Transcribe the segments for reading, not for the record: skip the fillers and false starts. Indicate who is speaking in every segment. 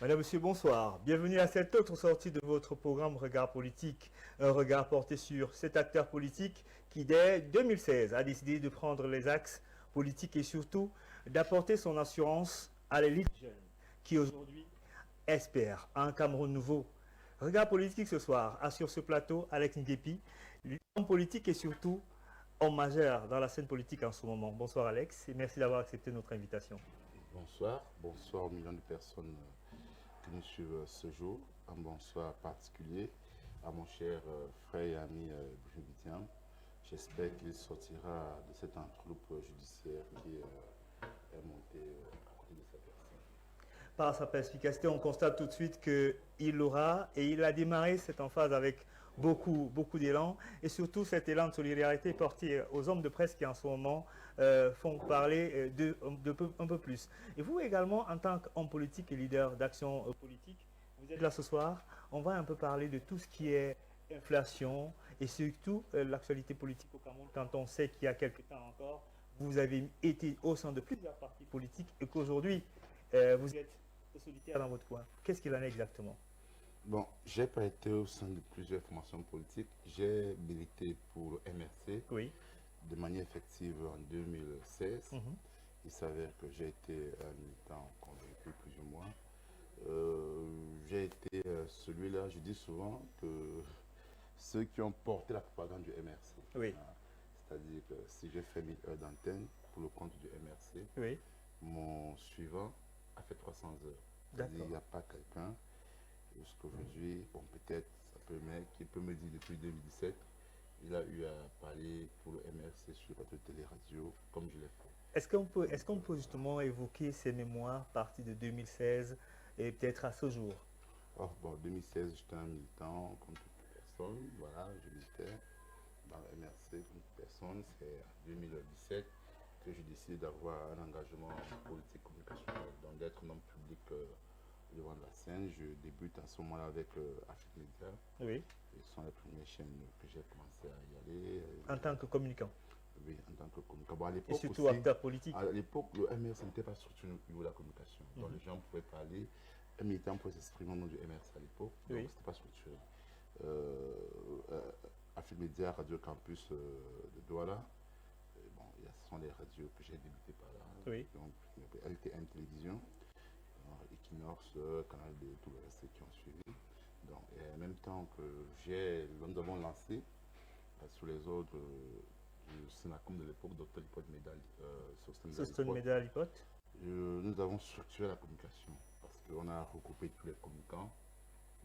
Speaker 1: Madame, Monsieur, bonsoir. Bienvenue à cette autre sortie de votre programme Regard politique. Un regard porté sur cet acteur politique qui, dès 2016, a décidé de prendre les axes politiques et surtout d'apporter son assurance à l'élite jeune qui aujourd'hui espère un Cameroun nouveau. Regard politique ce soir a sur ce plateau Alex Nguepi, l'homme politique et surtout homme majeur dans la scène politique en ce moment. Bonsoir Alex et merci d'avoir accepté notre invitation.
Speaker 2: Bonsoir, bonsoir aux millions de personnes qui nous suivent ce jour. Un bonsoir particulier à mon cher frère et ami Bouchevitien. J'espère qu'il sortira de cette entroupe judiciaire qui est montée à côté de sa personne.
Speaker 1: Par sa perspicacité, on constate tout de suite qu'il l'aura et il a démarré cette emphase avec beaucoup d'élan et surtout cet élan de solidarité porté aux hommes de presse qui en ce moment font parler un peu plus. Et vous également, en tant qu'homme politique et leader d'action politique, vous êtes là ce soir, on va un peu parler de tout ce qui est inflation et surtout l'actualité politique au Cameroun quand on sait qu'il y a quelques temps encore, vous avez été au sein de plusieurs partis politiques et qu'aujourd'hui, vous êtes solitaire dans votre coin. Qu'est-ce qu'il en est exactement?
Speaker 2: Bon, j'ai pas été au sein de plusieurs formations politiques. J'ai milité pour le MRC de manière effective en 2016. Il s'avère que j'ai été un militant convaincu plus ou moins. J'ai été celui-là, je dis souvent que ceux qui ont porté la propagande du MRC. C'est-à-dire que si j'ai fait 1000 heures d'antenne pour le compte du MRC, mon suivant a fait 300 heures. Il n'y a pas quelqu'un jusqu'aujourd'hui, bon peut-être ça peut qui peut me dire depuis 2017, il a eu à parler pour le MRC sur les télé-radio comme je l'ai fait.
Speaker 1: Est-ce qu'on peut justement évoquer ces mémoires parties de 2016 et peut-être à ce jour?
Speaker 2: Oh, bon, 2016, j'étais un militant comme toute personne, voilà, je militais dans le MRC comme toute personne. C'est en 2017 que j'ai décidé d'avoir un engagement politique communicationnel, donc d'être un homme public devant la scène. Je débute à ce moment-là avec Afrique Média. Ce sont les premières chaînes que j'ai commencé à y aller.
Speaker 1: En tant que communicant?
Speaker 2: Oui, en tant que communicant. Bon, à l'époque
Speaker 1: et surtout
Speaker 2: aussi,
Speaker 1: acteur politique?
Speaker 2: À l'époque, le MRC n'était pas structuré au niveau de la communication. Donc les gens pouvaient parler, un militant pouvait s'exprimer au nom du MRC à l'époque, donc c'était pas structuré. Afrique Média, Radio Campus de Douala, bon, ce sont les radios que j'ai débuté par là. Donc, LTN Télévision, Equinox, Canal de tout le reste qui ont suivi. Donc, et en même temps que nous avons lancé sous les ordres du Sénacom de l'époque, Dr Lipote Médal, nous avons structuré la communication parce qu'on a regroupé tous les communicants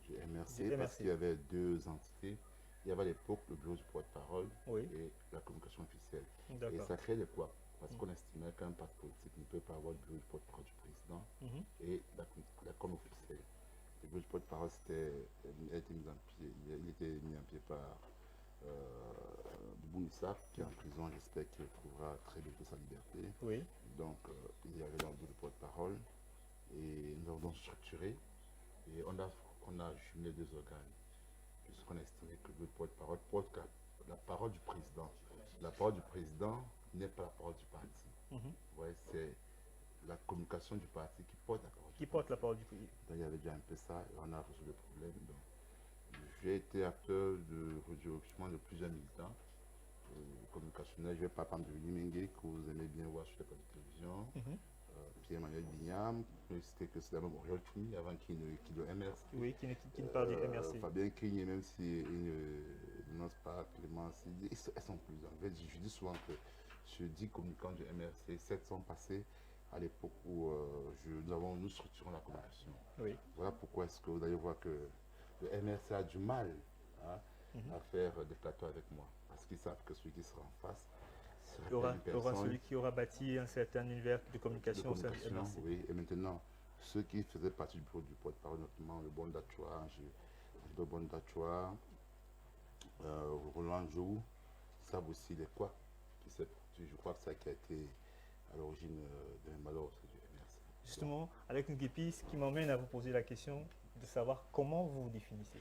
Speaker 2: du MRC parce qu'il y avait deux entités. Il y avait à l'époque le bureau du porte-parole et la communication officielle. Et ça crée des quoi? Parce qu'on estimait qu'un parti politique ne peut pas avoir le bureau du porte-parole du président et la com officielle. Le bureau du porte-parole il était mis en pied par Bounissa, qui est en prison. J'espère qu'il retrouvera très bientôt sa liberté. Donc, il y avait dans le bureau de porte-parole et nous avons donc structuré et on a jumelé deux organes. Puisqu'on a estimé que le porte-parole porte la parole du président. La parole du président n'est pas la parole du parti. C'est la communication du parti qui porte la parole.
Speaker 1: Porte la parole du président.
Speaker 2: Donc, il y avait déjà un peu ça et on a résolu le problème. J'ai été acteur de recrutement de plusieurs militants communicationnels. Je vais pas parler de Limengue, que vous aimez bien voir sur les plateaux de télévision. Pierre-Emmanuel Bignam, c'était que c'est d'abord Oriol Kimi avant qu'il ne MRC.
Speaker 1: Qui ne parle du MRC.
Speaker 2: Fabien Crigné, même s'il ne n'ose pas Clémence, elles sont plusieurs. En fait, je dis souvent que sur 10 communicants du MRC, 7 sont passés à l'époque où nous structurons la communication. Voilà pourquoi est-ce que vous allez voir que le MRC a du mal à faire des plateaux avec moi. Parce qu'ils savent que celui qui sera en face,
Speaker 1: il y aura celui qui aura bâti un certain univers de communication.
Speaker 2: Oui, et maintenant, ceux qui faisaient partie du bureau du porte-parole, notamment le Bondachoua, le Bondachoua, Roland Jou, savent aussi les quoi qui s'est produit. Je crois que c'est ça qui a été à l'origine d'un malheur du MRC.
Speaker 1: Justement, avec Nguepi, ce qui m'emmène à vous poser la question de savoir comment vous vous définissez.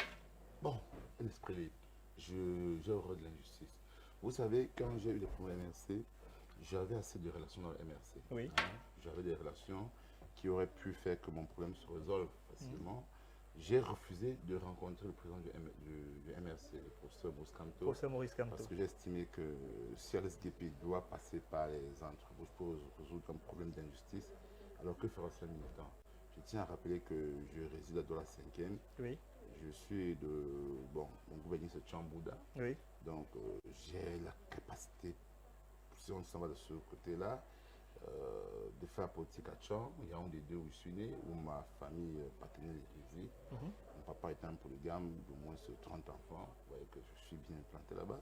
Speaker 2: Bon, un esprit libre. J'ai horreur de l'injustice. Vous savez, quand j'ai eu les premiers MRC, j'avais assez de relations dans le MRC.
Speaker 1: Oui.
Speaker 2: J'avais des relations qui aurait pu faire que mon problème se résolve facilement, j'ai refusé de rencontrer le président du MRC, le professeur
Speaker 1: Maurice Kamto,
Speaker 2: parce que j'ai estimé que si LSGP doit passer par les entreprises pour résoudre un problème d'injustice, alors que fera ce militant? Je tiens à rappeler que je réside à la 5e.
Speaker 1: Oui.
Speaker 2: Je suis de... Bon, mon gouverneur c'est Chambouda.
Speaker 1: Oui.
Speaker 2: Donc, j'ai la capacité, si on s'en va de ce côté-là, de faire politique à Tchang. Il y a un des deux où je suis né, où ma famille paternelle réside. Mon papa était un polygame d'au moins 30 enfants. Vous voyez que je suis bien implanté là-bas.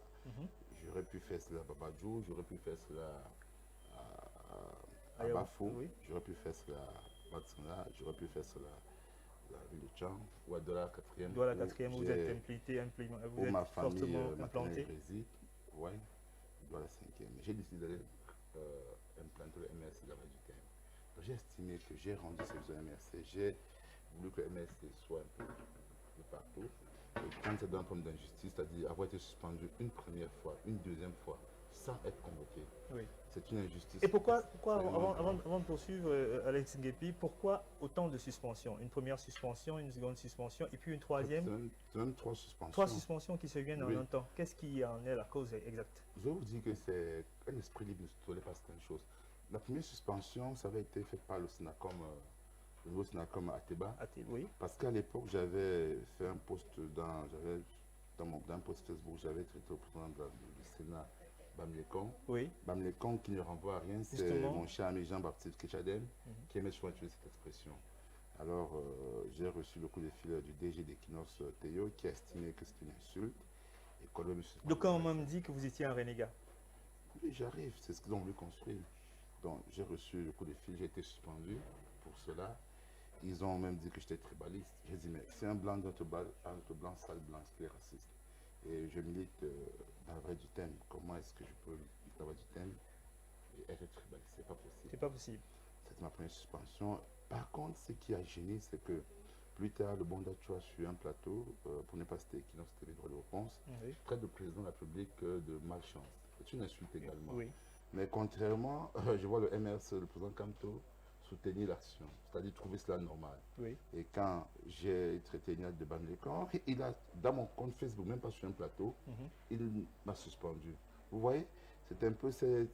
Speaker 2: J'aurais pu faire cela à Babadjou, j'aurais pu faire cela à Bafo, j'aurais pu faire cela à Batsana, j'aurais pu faire cela à la ville de Tchang ou à Douala 4e.
Speaker 1: Douala 4e, vous êtes impliqué, vous êtes
Speaker 2: ma famille
Speaker 1: fortement implanté.
Speaker 2: Réside, oui, Douala 5e. J'ai décidé d'aller implanter le MRC là-bas du terme. J'ai estimé que j'ai rendu service au MRC, j'ai voulu que le MRC soit un peu de partout. Et quand c'est dans un problème d'injustice, c'est-à-dire avoir été suspendu une première fois, une deuxième fois, sans être convoqué.
Speaker 1: Oui.
Speaker 2: C'est une injustice.
Speaker 1: Et pourquoi avant de poursuivre Alex Nguepi, pourquoi autant de suspensions? Une première suspension, une seconde suspension, et puis une troisième?
Speaker 2: C'est même 3 suspensions.
Speaker 1: 3 suspensions qui se viennent en un temps. Qu'est-ce qui en est la cause exacte?
Speaker 2: Je vous dis que c'est un esprit libre de se tolérer par certaines choses. La première suspension, ça avait été fait par le Sénacom, le nouveau Sénacom à Teba.
Speaker 1: Oui.
Speaker 2: Parce qu'à l'époque, j'avais fait un post dans un post Facebook, j'avais traité au président du Sénat, Bamlekong.
Speaker 1: Oui.
Speaker 2: Bamlekong qui ne renvoie à rien, c'est mon cher ami Jean-Baptiste Ketchadem qui aimait souvent utiliser cette expression. Alors, j'ai reçu le coup de fil du DG d'Equinox, Théo, qui a estimé que c'était une insulte.
Speaker 1: Donc, quand on m'a dit que vous étiez un renégat?
Speaker 2: Oui, j'arrive, c'est ce qu'ils ont voulu construire. Donc, j'ai reçu le coup de fil, j'ai été suspendu pour cela. Ils ont même dit que j'étais tribaliste. J'ai dit, mais c'est un blanc d'autre blanc, sale blanc, est-ce qu'il est raciste? Et je milite dans la vraie du thème. Comment est-ce que je peux militer dans la vraie du thème et être tribaliste? C'est pas possible.
Speaker 1: C'est pas possible.
Speaker 2: C'était ma première suspension. Par contre, ce qui a gêné, c'est que plus tard, le bon Dachua sur un plateau, pour ne pas citer Equinox TV droit de réponse, traite le président de la République de malchance. C'est une insulte également.
Speaker 1: Oui.
Speaker 2: Mais contrairement, je vois le MRC, le président Kamto, soutenir l'action, c'est-à-dire trouver cela normal.
Speaker 1: Oui.
Speaker 2: Et quand j'ai traité Ignace de Bamlekong, il a, dans mon compte Facebook, même pas sur un plateau, il m'a suspendu. Vous voyez, c'est un peu ces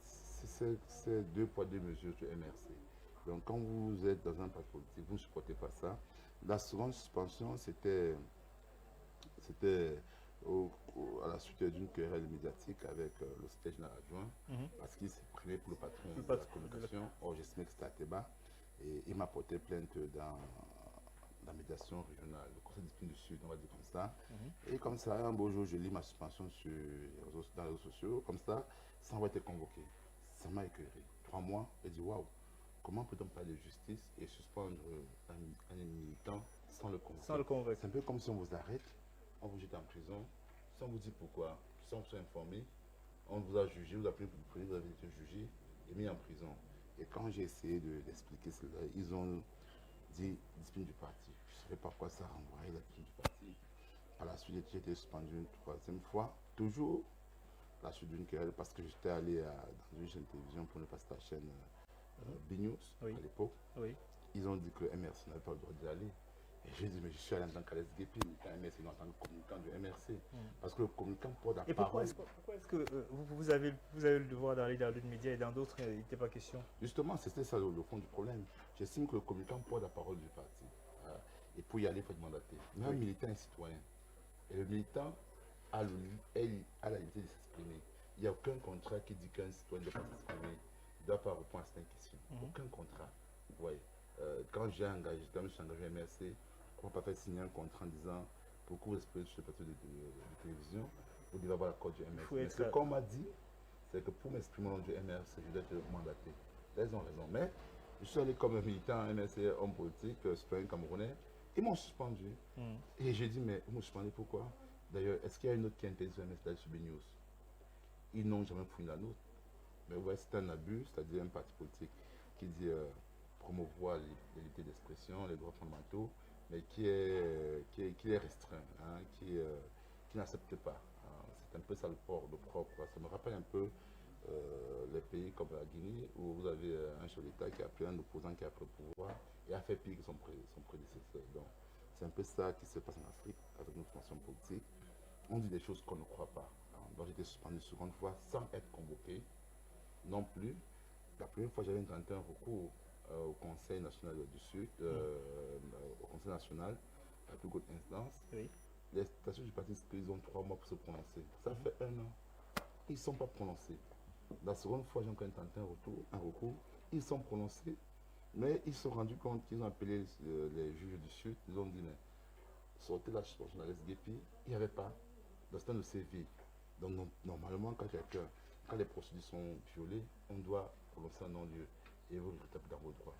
Speaker 2: 2 poids 2 mesures du MRC. Donc quand vous êtes dans un parti politique, vous ne supportez pas ça. La seconde suspension, c'était à la suite d'une querelle médiatique avec le secrétaire général adjoint, parce qu'il s'est pris pour le patron de la communication. Or, j'estimais que c'était à Teba. Et il m'a porté plainte dans la médiation régionale, le conseil de discipline du Sud, on va dire comme ça. Et comme ça, un beau jour, je lis ma suspension dans les réseaux sociaux, comme ça, sans avoir été convoqué. Ça m'a écœuré. 3 mois, j'ai dit, waouh, comment peut-on parler de justice et suspendre un militant sans le convoquer?
Speaker 1: Sans le convoquer.
Speaker 2: C'est un peu comme si on vous arrête, on vous jette en prison, sans vous dire pourquoi, sans vous informer, on vous a jugé, vous avez pris pour vous avez été jugé et mis en prison. Et quand j'ai essayé d'expliquer cela, ils ont dit discipline du parti. Je ne savais pas quoi ça renvoyait, la discipline du parti. Par la suite, j'ai été suspendu une 3e fois, toujours à la suite d'une querelle, parce que j'étais allé dans une chaîne de télévision pour ne pas citer la chaîne B-News à l'époque.
Speaker 1: Oui.
Speaker 2: Ils ont dit que le MRC n'avait pas le droit d'y aller. Et j'ai dit, mais je suis allé en tant qu'Alex Nguepi, mais le MRC, non, en tant que communicant du MRC. Parce que le communicant porte la parole.
Speaker 1: Et pourquoi est-ce que vous avez le devoir d'aller dans l'une média et dans d'autres, il n'était pas question?
Speaker 2: Justement, c'était ça le fond du problème. J'estime que le communicant porte la parole du parti. Et pour y aller, il faut être mandaté. Mais un militant est citoyen. Et le militant a la liberté de s'exprimer. Il n'y a aucun contrat qui dit qu'un citoyen ne doit pas s'exprimer. Il ne doit pas répondre à certaines questions. Aucun contrat. Ouais. Quand je me suis engagé à MRC, on ne va pas faire signer un contrat en disant pourquoi vous exprimez sur le plateau de télévision, vous devez avoir l'accord du MRC. Ce qu'on m'a dit, c'est que pour m'exprimer au nom du MRC, je dois être mandaté. Ils ont raison. Mais je suis allé comme un militant MRC, homme politique, citoyen camerounais. Ils m'ont suspendu. Et j'ai dit, mais vous me suspendez pourquoi? D'ailleurs, est-ce qu'il y a une autre qui interdit sur MRC d'aller sur B-News? Ils n'ont jamais fouillé la nôtre. Mais ouais, c'est un abus, c'est-à-dire un parti politique qui dit promouvoir les libertés d'expression, les droits fondamentaux, mais qui est restreint, hein, qui n'accepte pas. C'est un peu ça le propre. Ça me rappelle un peu les pays comme la Guinée, où vous avez un chef d'État qui a pris un opposant qui a pris le pouvoir et a fait pire que son prédécesseur. Donc, c'est un peu ça qui se passe en Afrique avec nos formations politiques. On dit des choses qu'on ne croit pas. Donc, j'ai été suspendu une seconde fois sans être convoqué non plus. La première fois, j'avais intenté un recours au Conseil national du Sud, au Conseil national, la plus haute instance.
Speaker 1: Oui.
Speaker 2: Les stations du parti, ils ont 3 mois pour se prononcer. Ça fait 1 an. Ils ne sont pas prononcés. La seconde fois, j'ai encore tenté un recours. Ils sont prononcés, mais ils se sont rendus compte qu'ils ont appelé les juges du Sud. Ils ont dit, mais sortez la journaliste Guépi. Il n'y avait pas d'instant de CV. Donc, normalement, quand les procédures sont violées, on doit prononcer un non-lieu et vous tapez dans vos droits.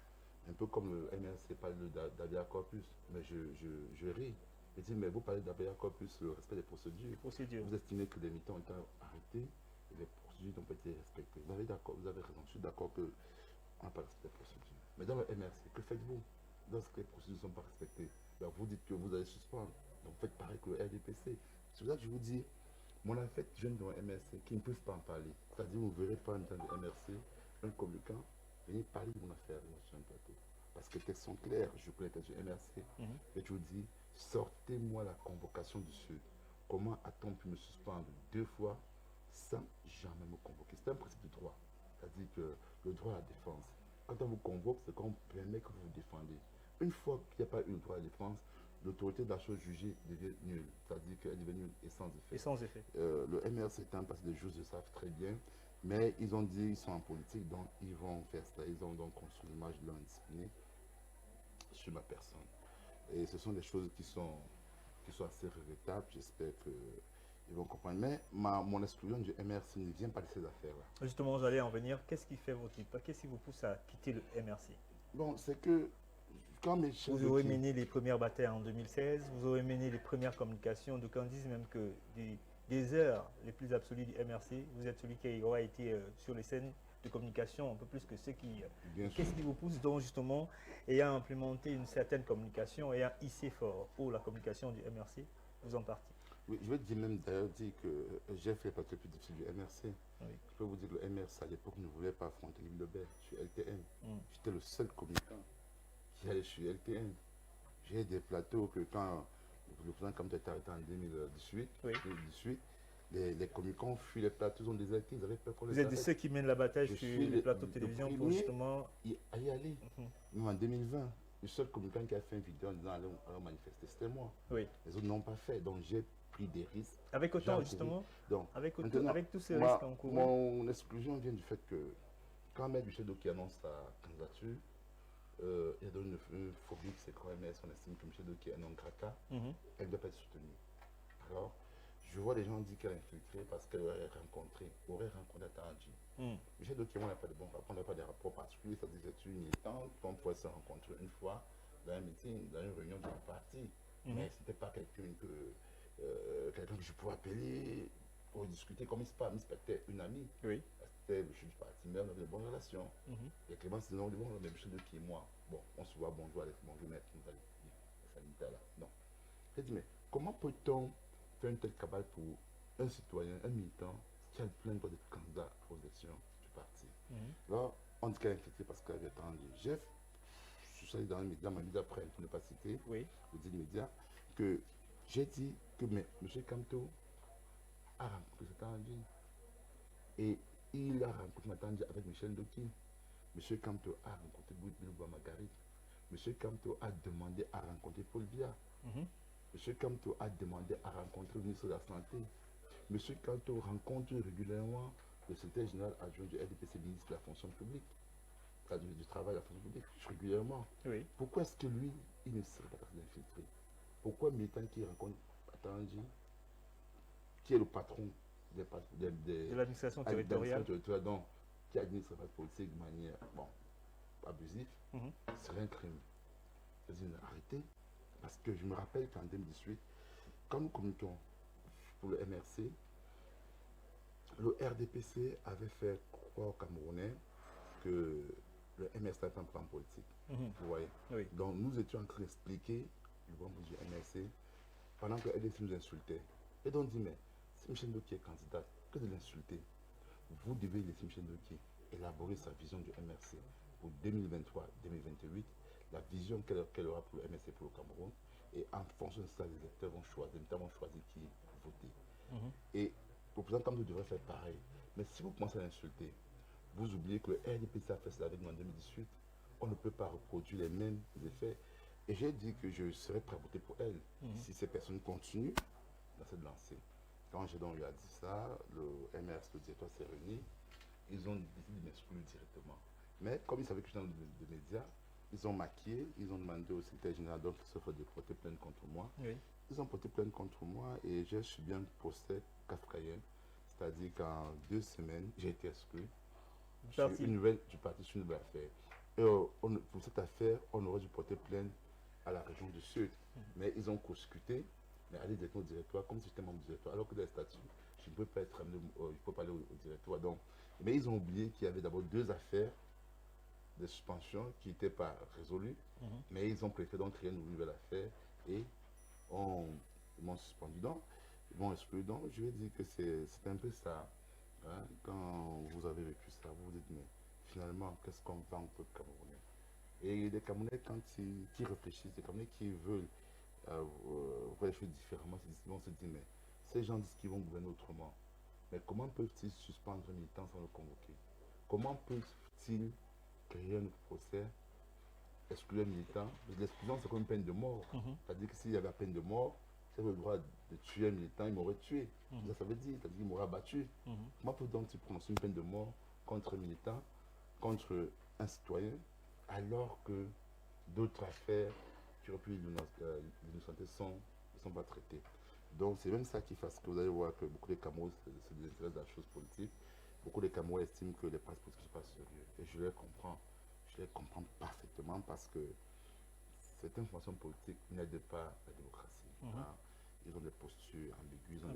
Speaker 2: Un peu comme le MRC parle d'Abia Corpus, mais je ris. Je dis, mais vous parlez d'Abia Corpus, le respect des procédures. Vous estimez que les militants ont été arrêtés et les procédures n'ont pas été respectées. Vous avez raison, je suis d'accord qu'on n'a pas respecté les procédures. Mais dans le MRC, que faites-vous lorsque les procédures ne sont pas respectées? Alors vous dites que vous allez suspendre. Donc faites pareil que le RDPC. C'est pour ça que je vous dis, mon en fait, jeunes dans le MRC qui ne peuvent pas en parler. C'est-à-dire, vous ne verrez pas dans le MRC un communicant venir parler de mon affaire sur un plateau. Parce que les textes sont clairs, je connais les textes du MRC. Et je vous dis, sortez-moi la convocation du Sud. Comment a-t-on pu me suspendre 2 fois sans jamais me convoquer? C'est un principe de droit. C'est-à-dire que le droit à la défense, quand on vous convoque, c'est qu'on permet que vous vous défendez. Une fois qu'il n'y a pas eu le droit à la défense, l'autorité de la chose jugée devient nulle. C'est-à-dire qu'elle devient nulle et sans effet.
Speaker 1: Et sans effet.
Speaker 2: Le MRC est un passé de juges, ils savent très bien. Mais ils ont dit qu'ils sont en politique, donc ils vont faire ça. Ils ont donc construit l'image de l'indiscipliné sur ma personne. Et ce sont des choses qui sont assez regrettables. J'espère qu'ils vont comprendre. Mais mon exclusion du MRC ne vient pas de ces affaires-là.
Speaker 1: Justement, j'allais en venir. Qu'est-ce qui fait votre titre? Qu'est-ce qui vous pousse à quitter le MRC?
Speaker 2: Bon, c'est que quand mes chefs
Speaker 1: vous aurez mené les premières batailles en 2016, vous aurez mené les premières communications. D'aucuns disent même que des heures les plus absolues du MRC, vous êtes celui qui aura été sur les scènes de communication un peu plus que ceux qui... Qu'est-ce qui vous pousse donc justement, ayant implémenté une certaine communication, ayant hissé fort pour la communication du MRC, vous en partez?
Speaker 2: Oui, je vais dire même d'ailleurs dire que j'ai fait partie plus difficile du MRC. Oui. Je peux vous dire que le MRC à l'époque ne voulait pas affronter Louis Lebert sur LTN. J'étais le seul communicant qui allait sur LTN. J'ai des plateaux que quand le président Kamto était arrêté en 2018, les communicants fuient les plateaux, ils ont déserté, ils avaient peur qu'on les arrête.
Speaker 1: Vous êtes de ceux qui mènent la bataille sur les plateaux de télévision pour justement
Speaker 2: y aller. Même en 2020, le seul communicant qui a fait une vidéo en disant allons manifester, c'était moi.
Speaker 1: Oui.
Speaker 2: Les autres n'ont pas fait, donc j'ai pris des risques.
Speaker 1: Avec autant justement, donc, avec tous ces risques en cours.
Speaker 2: Mon exclusion vient du fait que quand Maître Michel Doki annonce sa candidature, il y a donné une phobie, c'est quand même on estime que Michel Doki est un non grata, elle ne doit pas être soutenue. Alors, je vois des gens dire qu'elle est infiltrée parce qu'elle aurait rencontré Tanji. Michel Doki, on n'a pas de bons rapports, on n'a pas de rapports particuliers, c'est-à-dire que c'est une militante qu'on pourrait se rencontrer une fois dans un meeting, dans une réunion d'un parti. Mais ce n'était pas quelqu'un que je pouvais appeler pour discuter comme il se passe. C'était une amie.
Speaker 1: Oui.
Speaker 2: C'était le chef du parti, mais on avait de bonnes relations. Et Clément, c'est non, bon, même chose de qui moi. Bon, on se voit, bonjour, bonjour, maître, nous allons dire, sanitaire là. Non. J'ai dit, mais comment peut-on faire une telle cabale pour un citoyen, un militant, qui a plein de droits d'être candidat aux élections du parti? Là, on dit qu'elle est infectée parce qu'elle avait attendu. Je suis allé dans les médias, ma média après, pour ne pas citer, je dis les médias, que j'ai dit que M. Kamto a rencontré cet Tanji. Et il a rencontré Matanji avec Michel Doki. M. Kamto a rencontré Bilbo Marguerite. M. Kamto a demandé à rencontrer Paul Biya. M. Kamto a demandé à rencontrer le ministre de la Santé. M. Kamto rencontre régulièrement le secrétaire général adjoint du RDPC, ministre de la fonction publique, du travail de la fonction publique, régulièrement.
Speaker 1: Oui.
Speaker 2: Pourquoi est-ce que lui, il ne serait pas infiltré? Pourquoi militant qui rencontre Tanji, qui est le patron de
Speaker 1: l'administration territoriale,
Speaker 2: donc, qui administre la politique de manière abusive, serait un crime? C'est-à-dire, arrêtez. Parce que je me rappelle qu'en 2018, quand nous communiquons pour le MRC, le RDPC avait fait croire aux Camerounais que le MRC avait un plan politique. Vous voyez?
Speaker 1: Oui.
Speaker 2: Donc nous étions en train d'expliquer le bon du MRC pendant que le RDC nous insultait. Et donc on dit, mais si Michel Doki est candidat, que de l'insulter? vous devez laisser Michel Ndoki élaborer sa vision du MRC pour 2023-2028, la vision qu'elle aura pour le MRC pour le Cameroun. Et en fonction de ça, les électeurs vont choisir, notamment choisir qui voter. Et le président Kamto devrait faire pareil. Mais si vous commencez à l'insulter, vous oubliez que le RDPC a fait cela avec nous en 2018. On ne peut pas reproduire les mêmes effets. Et j'ai dit que je serais prêt à voter pour elle si ces personnes continuent dans cette lancée. Quand j'ai donc lui a dit ça, le MRS, le directeur s'est réuni, ils ont décidé de m'exclure directement. Mais comme ils savaient que je suis dans les médias, ils ont maquillé, ils ont demandé au secrétaire général donc de porter plainte contre moi. Oui. Ils ont porté plainte contre moi et j'ai subi un procès kafkaïen. C'est-à-dire qu'en 2 semaines, j'ai été exclu. Sur une nouvelle du parti sur une nouvelle affaire. Et pour cette affaire, on aurait dû porter plainte à la région du Sud. Mais ils ont court-circuité, mais aller directement au directoire, comme si j'étais membre du directoire. Alors que dans les statuts, je ne peux pas être amené, il ne faut pas aller au directoire. Donc, mais ils ont oublié qu'il y avait d'abord 2 affaires de suspension qui n'étaient pas résolues. Mais ils ont préféré donc créer une nouvelle affaire et ils m'ont suspendu. Donc, ils m'ont exclu. Donc, je vais dire que c'est un peu ça. Hein, quand vous avez vécu ça, vous vous dites, mais finalement, qu'est-ce qu'on va en peuple camerounais? Et les Camerounais, qui réfléchissent, les Camerounais qui veulent voir les choses différemment, vont se dire, mais ces gens disent qu'ils vont gouverner autrement. Mais comment peuvent-ils suspendre un militant sans le convoquer? Comment peuvent-ils créer un procès, exclure un militant? L'exclusion, c'est comme une peine de mort. C'est-à-dire que s'il y avait la peine de mort, j'avais le droit de tuer un militant, il m'aurait tué. Ça veut dire, c'est-à-dire qu'il m'aurait abattu. Comment peut donc prononcer une peine de mort contre un militant, contre un citoyen, alors que d'autres affaires qui auraient pu l'innocenter ne sont pas traitées? Donc c'est même ça qui fait que vous allez voir que beaucoup de Camerounais se désintéressent de la chose politique. Beaucoup de Camerounais estiment que les partis politiques ne sont pas sérieux. Et je les comprends. Je les comprends parfaitement parce que cette information politique n'aide pas la démocratie. Hein. Ils ont des postures ambiguës, ils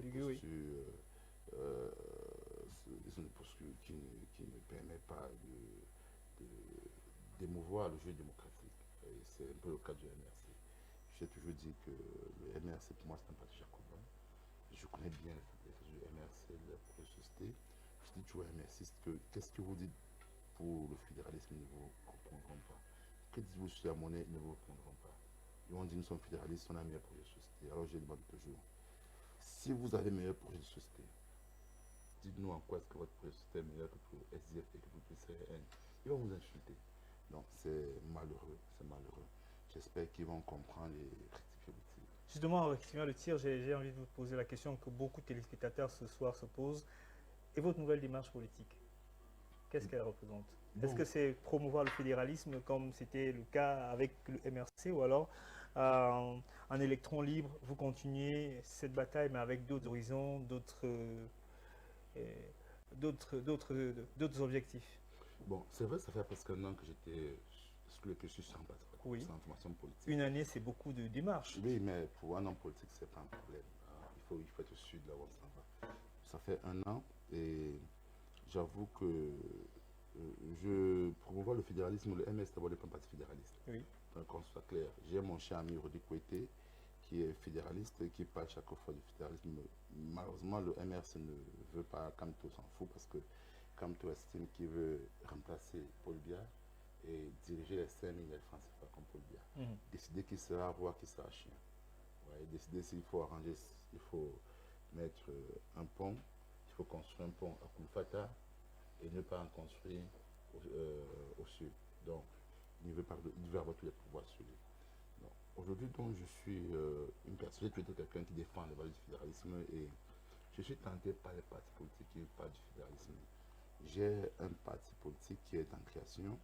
Speaker 2: ont des postures qui ne permettent pas d'émouvoir le jeu démocratique. Et c'est un peu le cas du MRC. J'ai toujours dit que le MRC, pour moi, c'est un parti jacobin. Je connais bien les choses du MRC, la société. Je dis toujours aux MRCistes que qu'est-ce que vous dites pour le fédéralisme, ils ne vous comprendront pas. Que dites-vous sur la monnaie, ils ne vous comprendront pas. Ils vont dire nous sommes fédéralistes, on a un meilleur projet de société. Alors je demande toujours, si vous avez un meilleur projet de société, dites-nous en quoi est-ce que votre projet de société est meilleur que pour SDF et que pour PCRN. Ils vont vous insulter. Donc c'est malheureux, c'est malheureux. J'espère qu'ils vont comprendre et rectifier le tir.
Speaker 1: Justement, en rectifiant le tir, j'ai envie de vous poser la question que beaucoup de téléspectateurs ce soir se posent. Et votre nouvelle démarche politique, qu'est-ce qu'elle représente? Est-ce que c'est promouvoir le fédéralisme comme c'était le cas avec le MRC, ou alors en électron libre, vous continuez cette bataille mais avec d'autres horizons, d'autres objectifs?
Speaker 2: Bon, c'est vrai, ça fait presque 1 an que je suis sans information politique.
Speaker 1: 1 année, c'est beaucoup de démarches.
Speaker 2: Oui, mais pour un homme politique, c'est pas un problème. Il faut être sûr de là où on s'en va. Ça fait 1 an et j'avoue que je promouvois le fédéralisme. Le MS d'abord n'est pas un parti fédéraliste.
Speaker 1: Oui.
Speaker 2: Donc qu'on soit clair. J'ai mon cher ami Rodi Kouete qui est fédéraliste et qui parle chaque fois du fédéralisme. Malheureusement, le MRC ne veut pas. Kamto s'en fout parce que Kamto estime qu'il veut remplacer Paul Biya et diriger les 5 000 francs CFA comme Paul Biya. Décider qui sera roi, qui sera chien. Ouais, décider s'il faut arranger, il faut mettre un pont, il faut construire un pont à Koulfata et ne pas en construire au sud. Donc, il veut avoir tous les pouvoirs sur lui. Aujourd'hui, donc, je suis une personne, je suis quelqu'un qui défend les valeurs du fédéralisme et je suis tenté par les partis politiques qui parlent du fédéralisme. J'ai un parti politique qui est en création,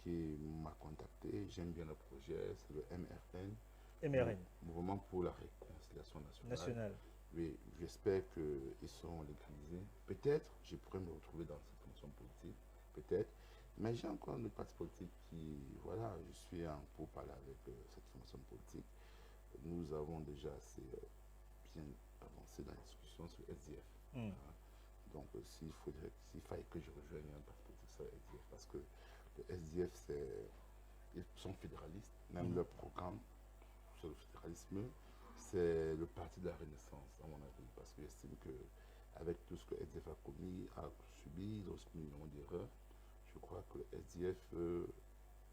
Speaker 2: qui m'a contacté, j'aime bien le projet, c'est le MRN. Mouvement pour la réconciliation nationale. Oui, j'espère qu'ils seront légalisés. Peut-être je pourrais me retrouver dans cette fonction politique, peut-être. Mais j'ai encore un autre parti politique qui, voilà, je suis en pourparlers avec cette formation politique. Nous avons déjà assez bien avancé dans la discussion sur le SDF. Donc, s'il fallait que je rejoigne un parti politique sur le SDF, parce que le SDF, ils sont fédéralistes, même leur programme sur le fédéralisme, c'est le parti de la Renaissance, à mon avis, parce que j'estime que avec tout ce que SDF a commis, a subi, ils ont subi énormément d'erreurs. Je crois que le SDF,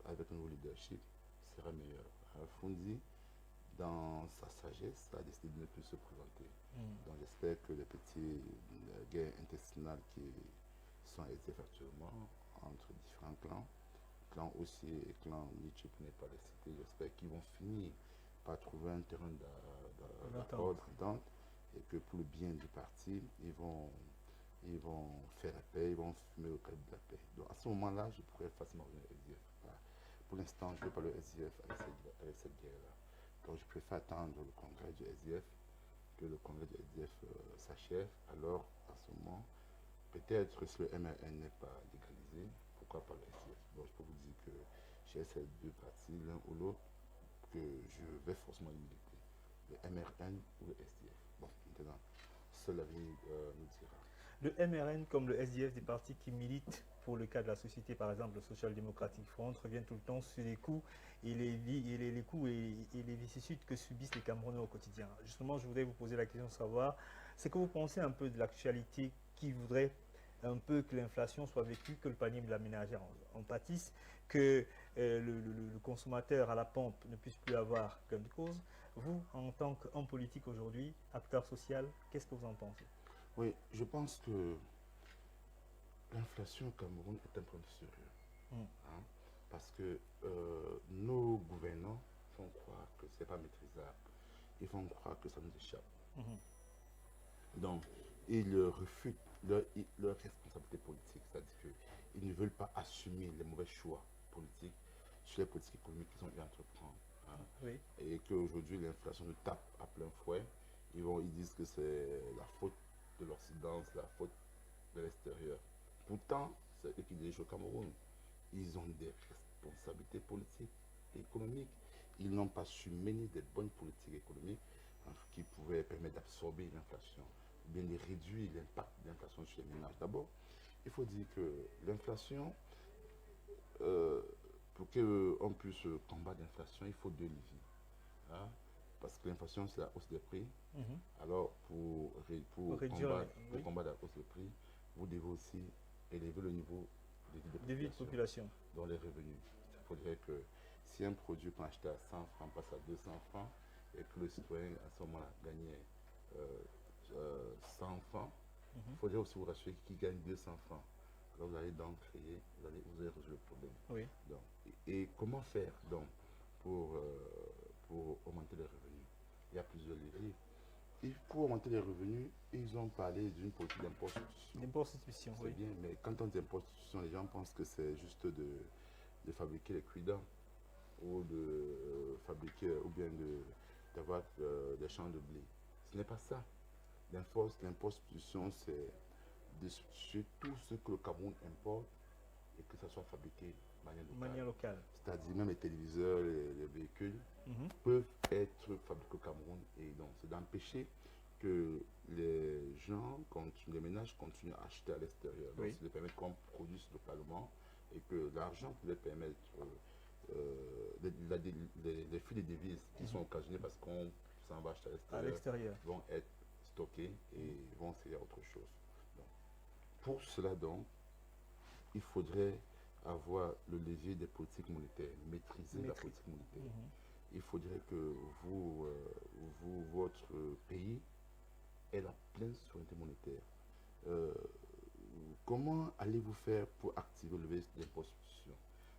Speaker 2: avec un nouveau leadership, sera meilleur. Fundi, dans sa sagesse, a décidé de ne plus se présenter. Donc j'espère que les petits guerres intestinales qui sont à SDF actuellement, entre différents clans aussi et clans Nietzsche pour ne pas les citer, j'espère qu'ils vont finir par trouver un terrain d'entente et que pour le bien du parti, ils vont faire la paix, ils vont fumer au cadre de la paix. Donc à ce moment-là, je pourrais facilement revenir au SDF. Voilà. Pour l'instant, je ne veux pas le SDF avec cette guerre-là. Donc je préfère attendre le congrès du SDF, que le congrès du SDF s'achève. Alors, à ce moment, peut-être si le MRN n'est pas légalisé, pourquoi pas le SDF. Donc je peux vous dire que j'ai ces deux partis, l'un ou l'autre, que je vais forcément militer. Le MRN ou le SDF. Bon, maintenant, seul l'avenir nous dira.
Speaker 1: Le MRN comme le SDF, des partis qui militent pour le cas de la société, par exemple le Social Democratic Front, revient tout le temps sur les coups et les coups et les vicissitudes que subissent les Camerounais au quotidien. Justement, je voudrais vous poser la question de savoir, c'est que vous pensez un peu de l'actualité qui voudrait un peu que l'inflation soit vécue, que le panier de la ménagère en pâtisse, que le consommateur à la pompe ne puisse plus avoir gain de cause. Vous, en tant qu'homme politique aujourd'hui, acteur social, qu'est-ce que vous en pensez?
Speaker 2: Oui, je pense que l'inflation au Cameroun est un problème sérieux. Hein, parce que nos gouvernants font croire que ce n'est pas maîtrisable. Ils font croire que ça nous échappe. Donc, ils refutent leur responsabilité politique. C'est-à-dire qu'ils ne veulent pas assumer les mauvais choix politiques sur les politiques économiques qu'ils ont eu à entreprendre. Hein,
Speaker 1: oui.
Speaker 2: Et qu'aujourd'hui, l'inflation nous tape à plein fouet. Ils disent que c'est la faute de l'Occident, c'est la faute de l'extérieur. Pourtant, c'est eux qui dirigent au Cameroun. Ils ont des responsabilités politiques et économiques. Ils n'ont pas su mener des bonnes politiques économiques qui pouvaient permettre d'absorber l'inflation, bien de réduire l'impact de l'inflation sur les ménages. D'abord, il faut dire que l'inflation, pour qu'on puisse combattre l'inflation, il faut deux leviers. Hein? Parce que l'inflation, c'est la hausse des prix. Alors, pour combattre la hausse des prix, vous devez aussi élever le niveau de vie de population, dans les revenus. Il faudrait que si un produit qu'on achetait à 100 francs passe à 200 francs et que le citoyen à ce moment-là gagnait 100 francs, il faudrait aussi vous rassurer qu'il gagne 200 francs. Alors vous allez donc créer, vous allez résoudre le problème.
Speaker 1: Oui.
Speaker 2: Donc, et comment faire donc pour augmenter les revenus? Il y a plusieurs leviers. Et pour augmenter les revenus, ils ont parlé d'une politique d'impôt substitution.
Speaker 1: D'impôt substitution, oui.
Speaker 2: C'est bien, mais quand on dit impôt substitution, les gens pensent que c'est juste de fabriquer les cuidants ou de fabriquer ou bien d'avoir des champs de blé. Ce n'est pas ça. L'impôt substitution, c'est de substituer tout ce que le Cameroun importe et que ça soit fabriqué de
Speaker 1: manière locale.
Speaker 2: C'est-à-dire même les téléviseurs, les véhicules peuvent être fabriqués au Cameroun. Et donc, c'est d'empêcher que les gens, les ménages continuent à acheter à l'extérieur. Donc, c'est de permettre qu'on produise localement et que l'argent peut permettre les flux de devises qui sont occasionnés parce qu'on s'en va acheter à l'extérieur vont être stockés et vont servir à autre chose. Donc, pour cela, donc, il faudrait avoir le levier des politiques monétaires, maîtriser la politique monétaire. Il faudrait que votre pays ait la pleine souveraineté monétaire. Comment allez-vous faire pour activer le levier d'impôt substitution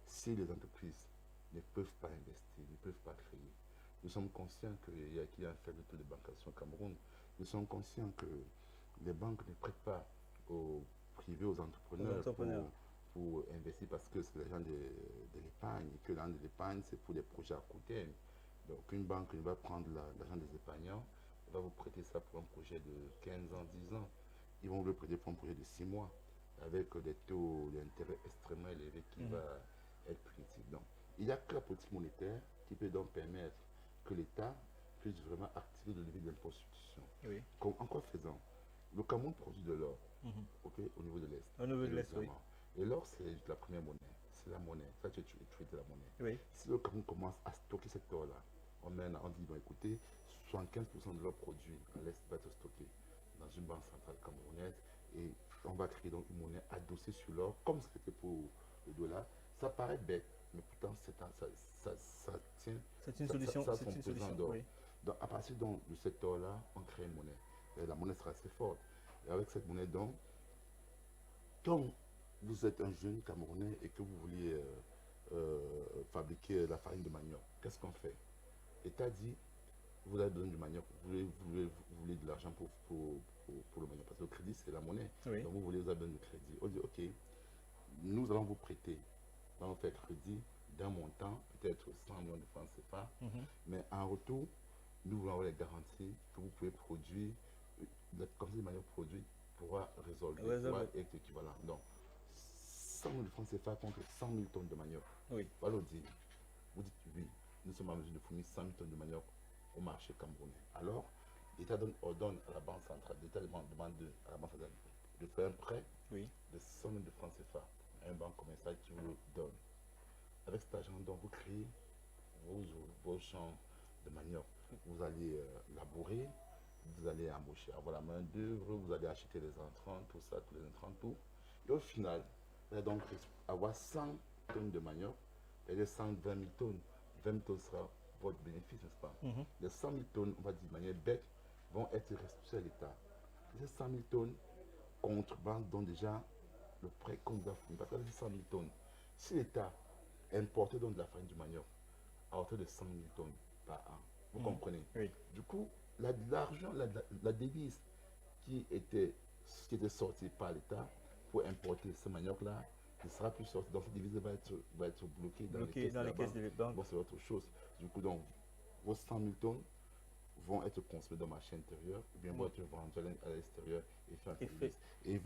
Speaker 2: si les entreprises ne peuvent pas investir, ne peuvent pas créer? Nous sommes conscients qu'il y a un faible taux de bancation au Cameroun. Nous sommes conscients que les banques ne prêtent pas aux privés, aux entrepreneurs. Pour investir parce que c'est l'argent de l'épargne et que l'argent de l'épargne c'est pour des projets à court terme. Donc une banque va prendre l'argent des épargnants, elle va vous prêter ça pour un projet de 15 ans, 10 ans. Ils vont vous le prêter pour un projet de 6 mois avec des taux d'intérêt extrêmement élevés qui va être punitif. Donc il n'y a que la politique monétaire qui peut donc permettre que l'État puisse vraiment activer le levier de l'impôt substitution. En quoi faisant? Le Cameroun produit de l'or au niveau de l'Est.
Speaker 1: Au niveau de l'Est, oui.
Speaker 2: Et l'or, c'est la première monnaie. C'est la monnaie. Ça, tu es la monnaie.
Speaker 1: Oui.
Speaker 2: Si le Cameroun commence à stocker cet or-là, on dit, bon, écoutez, 75% de l'or produit à l'Est va être stocké. dans une banque centrale camerounaise et on va créer donc une monnaie adossée sur l'or, comme c'était pour le dollar. Ça paraît bête, mais pourtant ça tient.
Speaker 1: C'est une solution.
Speaker 2: Ça,
Speaker 1: C'est une solution. Oui.
Speaker 2: Donc à partir donc, de cette or-là, on crée une monnaie. Et la monnaie sera assez forte. Et avec cette monnaie, donc, quand vous êtes un jeune Camerounais et que vous vouliez fabriquer la farine de manioc, qu'est-ce qu'on fait? L'État dit, vous avez besoin de manioc, vous voulez de l'argent pour le manioc, parce que le crédit, c'est la monnaie.
Speaker 1: Oui.
Speaker 2: Donc vous avez besoin de crédit. On dit, ok, nous allons vous prêter, nous allons faire crédit d'un montant, peut-être 100 millions de francs CFA, mais en retour, nous voulons avoir les garanties que vous pouvez produire, la quantité de manioc produit pourra résolver, pourra être équivalent. Donc, 100 000 francs CFA contre 100 000 tonnes de manioc.
Speaker 1: Oui.
Speaker 2: Voilà, vous dites oui, nous sommes en mesure de fournir 100 000 tonnes de manioc au marché camerounais. Alors, l'État ordonne à la Banque centrale, l'État demande à la Banque centrale de faire un prêt de 100 000 francs CFA à une banque commerciale qui vous le donne. Avec cet argent, donc, vous créez vos champs de manioc. Vous allez labourer, vous allez embaucher, avoir la main d'œuvre, vous allez acheter les entrants, tout ça, tous les entrants, tout. Et au final, vous allez donc avoir 100 tonnes de manioc, et les 120 000 tonnes. 20 000 tonnes sera votre bénéfice, n'est-ce pas? Les 100 000 tonnes, on va dire de manière bête, vont être restituées à l'État. Ces 100 000 tonnes contrebande donc déjà le prêt qu'on doit fournir. Parce que ces 100 000 tonnes, si l'État importait donc de la farine du manioc à hauteur de 100 000 tonnes par an, vous comprenez?
Speaker 1: Oui.
Speaker 2: Du coup, l'argent, la devise qui était sortie par l'État pour importer ce manioc-là ne sera plus sortie. Donc, cette devise va être bloquée dans les caisses de l'État. Bon, c'est autre chose. Du coup, donc, vos 100 000 tonnes vont être consommées dans le marché intérieur, ou bien vont être vendues à l'extérieur et faire un service. Et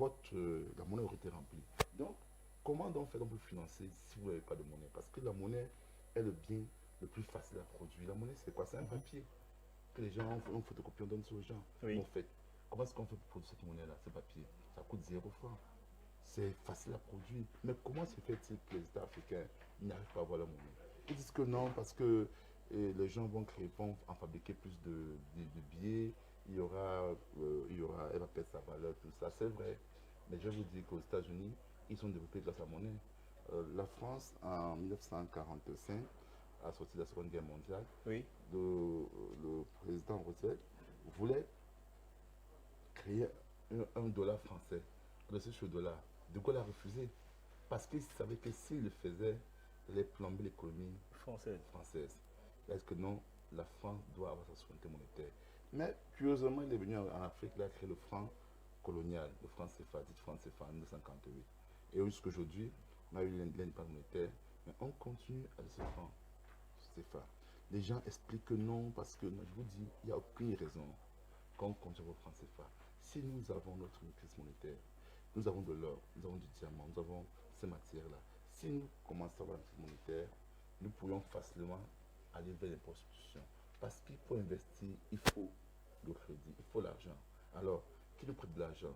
Speaker 2: la monnaie aurait été remplie. Donc, comment donc faire pour financer si vous n'avez pas de monnaie? Parce que la monnaie est le bien le plus facile à produire. La monnaie, c'est quoi? C'est un papier que les gens ont photocopie, on donne ça aux gens. En fait, comment est-ce qu'on fait pour produire cette monnaie-là, ce papier? Ça coûte 0 francs. C'est facile à produire. Mais comment se fait-il que les États africains n'arrivent pas à avoir la monnaie? Ils disent que non, parce que les gens vont en fabriquer plus de billets, elle va perdre sa valeur, tout ça. C'est vrai. Mais je vous dis qu'aux États-Unis, ils sont développés grâce à la monnaie. La France, en 1945, à la sortie de la Seconde Guerre mondiale, le président Roosevelt voulait créer un dollar français, redresser sur le dollar. De Gaulle a refusé parce qu'il savait que s'il le faisait, il allait plomber l'économie française. Est-ce que non, la France doit avoir sa souveraineté monétaire. Mais curieusement, il est venu en Afrique, il a créé le franc colonial, le franc CFA, dit franc CFA en 1958. Et jusqu'aujourd'hui, on a eu l'indépendance monétaire, mais on continue à ce franc CFA. Les gens expliquent que non, parce que je vous dis, il n'y a aucune raison qu'on continue au franc CFA. Si nous avons notre crise monétaire, nous avons de l'or, nous avons du diamant, nous avons ces matières-là. Si nous commençons à avoir la crise monétaire, nous pourrions facilement aller vers les prostitutions. Parce qu'il faut investir, il faut le crédit, il faut l'argent. Alors, qui nous prête de l'argent?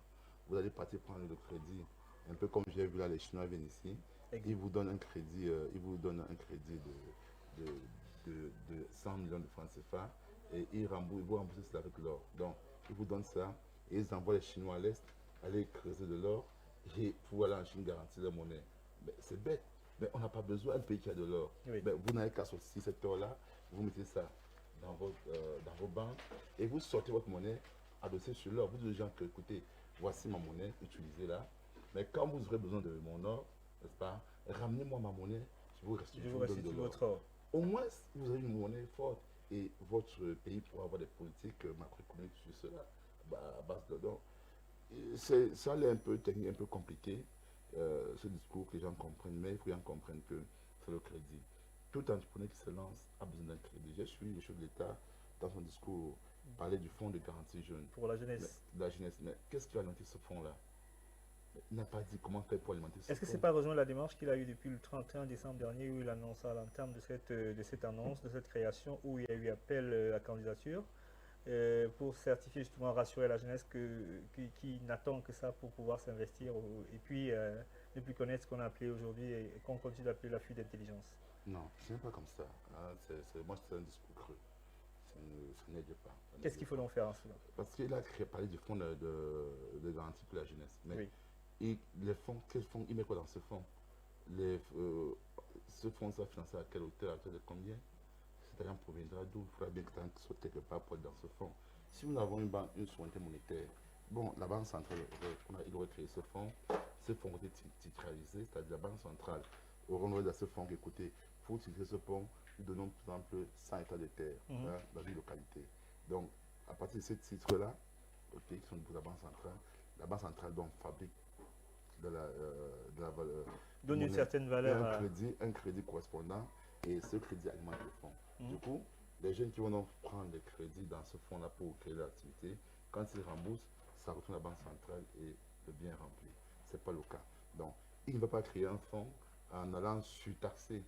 Speaker 2: Vous allez partir prendre le crédit, un peu comme j'ai vu là, les Chinois viennent ici, ils vous donnent un crédit, de 100 millions de francs CFA et ils vous remboursent cela avec l'or. Donc, ils vous donnent ça et ils envoient les Chinois à l'Est aller creuser de l'or et pour aller en Chine garantir la monnaie. C'est bête, mais on n'a pas besoin d'un pays qui a de l'or. Vous n'avez qu'à sortir cet or-là, vous mettez ça dans vos banques et vous sortez votre monnaie adossée sur l'or. Vous dites aux gens que, écoutez, voici ma monnaie, utilisez-la. Mais quand vous aurez besoin de mon or, n'est-ce pas, ramenez-moi ma monnaie, je vous restitue votre or. Au moins, vous avez une monnaie forte et votre pays pourra avoir des politiques macroéconomiques sur cela, à base de l'or. Ça allait un peu technique, un peu compliqué, ce discours que les gens comprennent, mais il faut bien comprendre que c'est le crédit. Tout entrepreneur qui se lance a besoin d'un crédit. J'ai suivi le chef de l'État dans son discours parler du fonds de garantie jeune.
Speaker 1: Pour la jeunesse.
Speaker 2: La jeunesse. Mais qu'est-ce qui a alimenter ce fonds-là? Il n'a pas dit comment faire pour alimenter ce fonds.
Speaker 1: Est-ce que ce n'est pas rejoindre la démarche qu'il a eue depuis le 31 décembre dernier où il annonce à l'entame de cette annonce, de cette création, où il y a eu appel à candidature pour certifier justement, rassurer la jeunesse qui n'attend que ça pour pouvoir s'investir et puis ne plus connaître ce qu'on a appelé aujourd'hui et qu'on continue d'appeler la fuite d'intelligence?
Speaker 2: Non, ce n'est pas comme ça. Moi, c'est un discours creux. ça n'aide pas.
Speaker 1: Qu'est-ce qu'il faut donc faire en cela?
Speaker 2: Parce qu'il a parlé du fonds de garantie pour la jeunesse. Mais les fonds, quels fonds, il met quoi dans ce fonds? Ce fonds sera financé à quelle hauteur, à quelle de combien? C'est-à-dire, on proviendra d'où? Il faudra bien que ça soit quelque part pour être dans ce fonds. Si nous avons une souveraineté monétaire, bon, la Banque centrale, il aurait créé ce fonds aurait été titralisé, c'est-à-dire la Banque centrale aurait dans ce fonds, écoutez, pour titrer ce fonds, nous donnons par exemple 100 hectares de terre dans une localité. Donc, à partir de ces titres-là, qui sont pour la Banque centrale donc fabrique de la valeur.
Speaker 1: Donne une certaine valeur.
Speaker 2: Un crédit correspondant et ce crédit alimente le fonds. Du coup, les jeunes qui vont donc prendre des crédits dans ce fonds-là pour créer l'activité, quand ils remboursent, ça retourne à la Banque centrale et le bien est rempli. Ce n'est pas le cas. Donc, il ne va pas créer un fonds en allant surtaxer,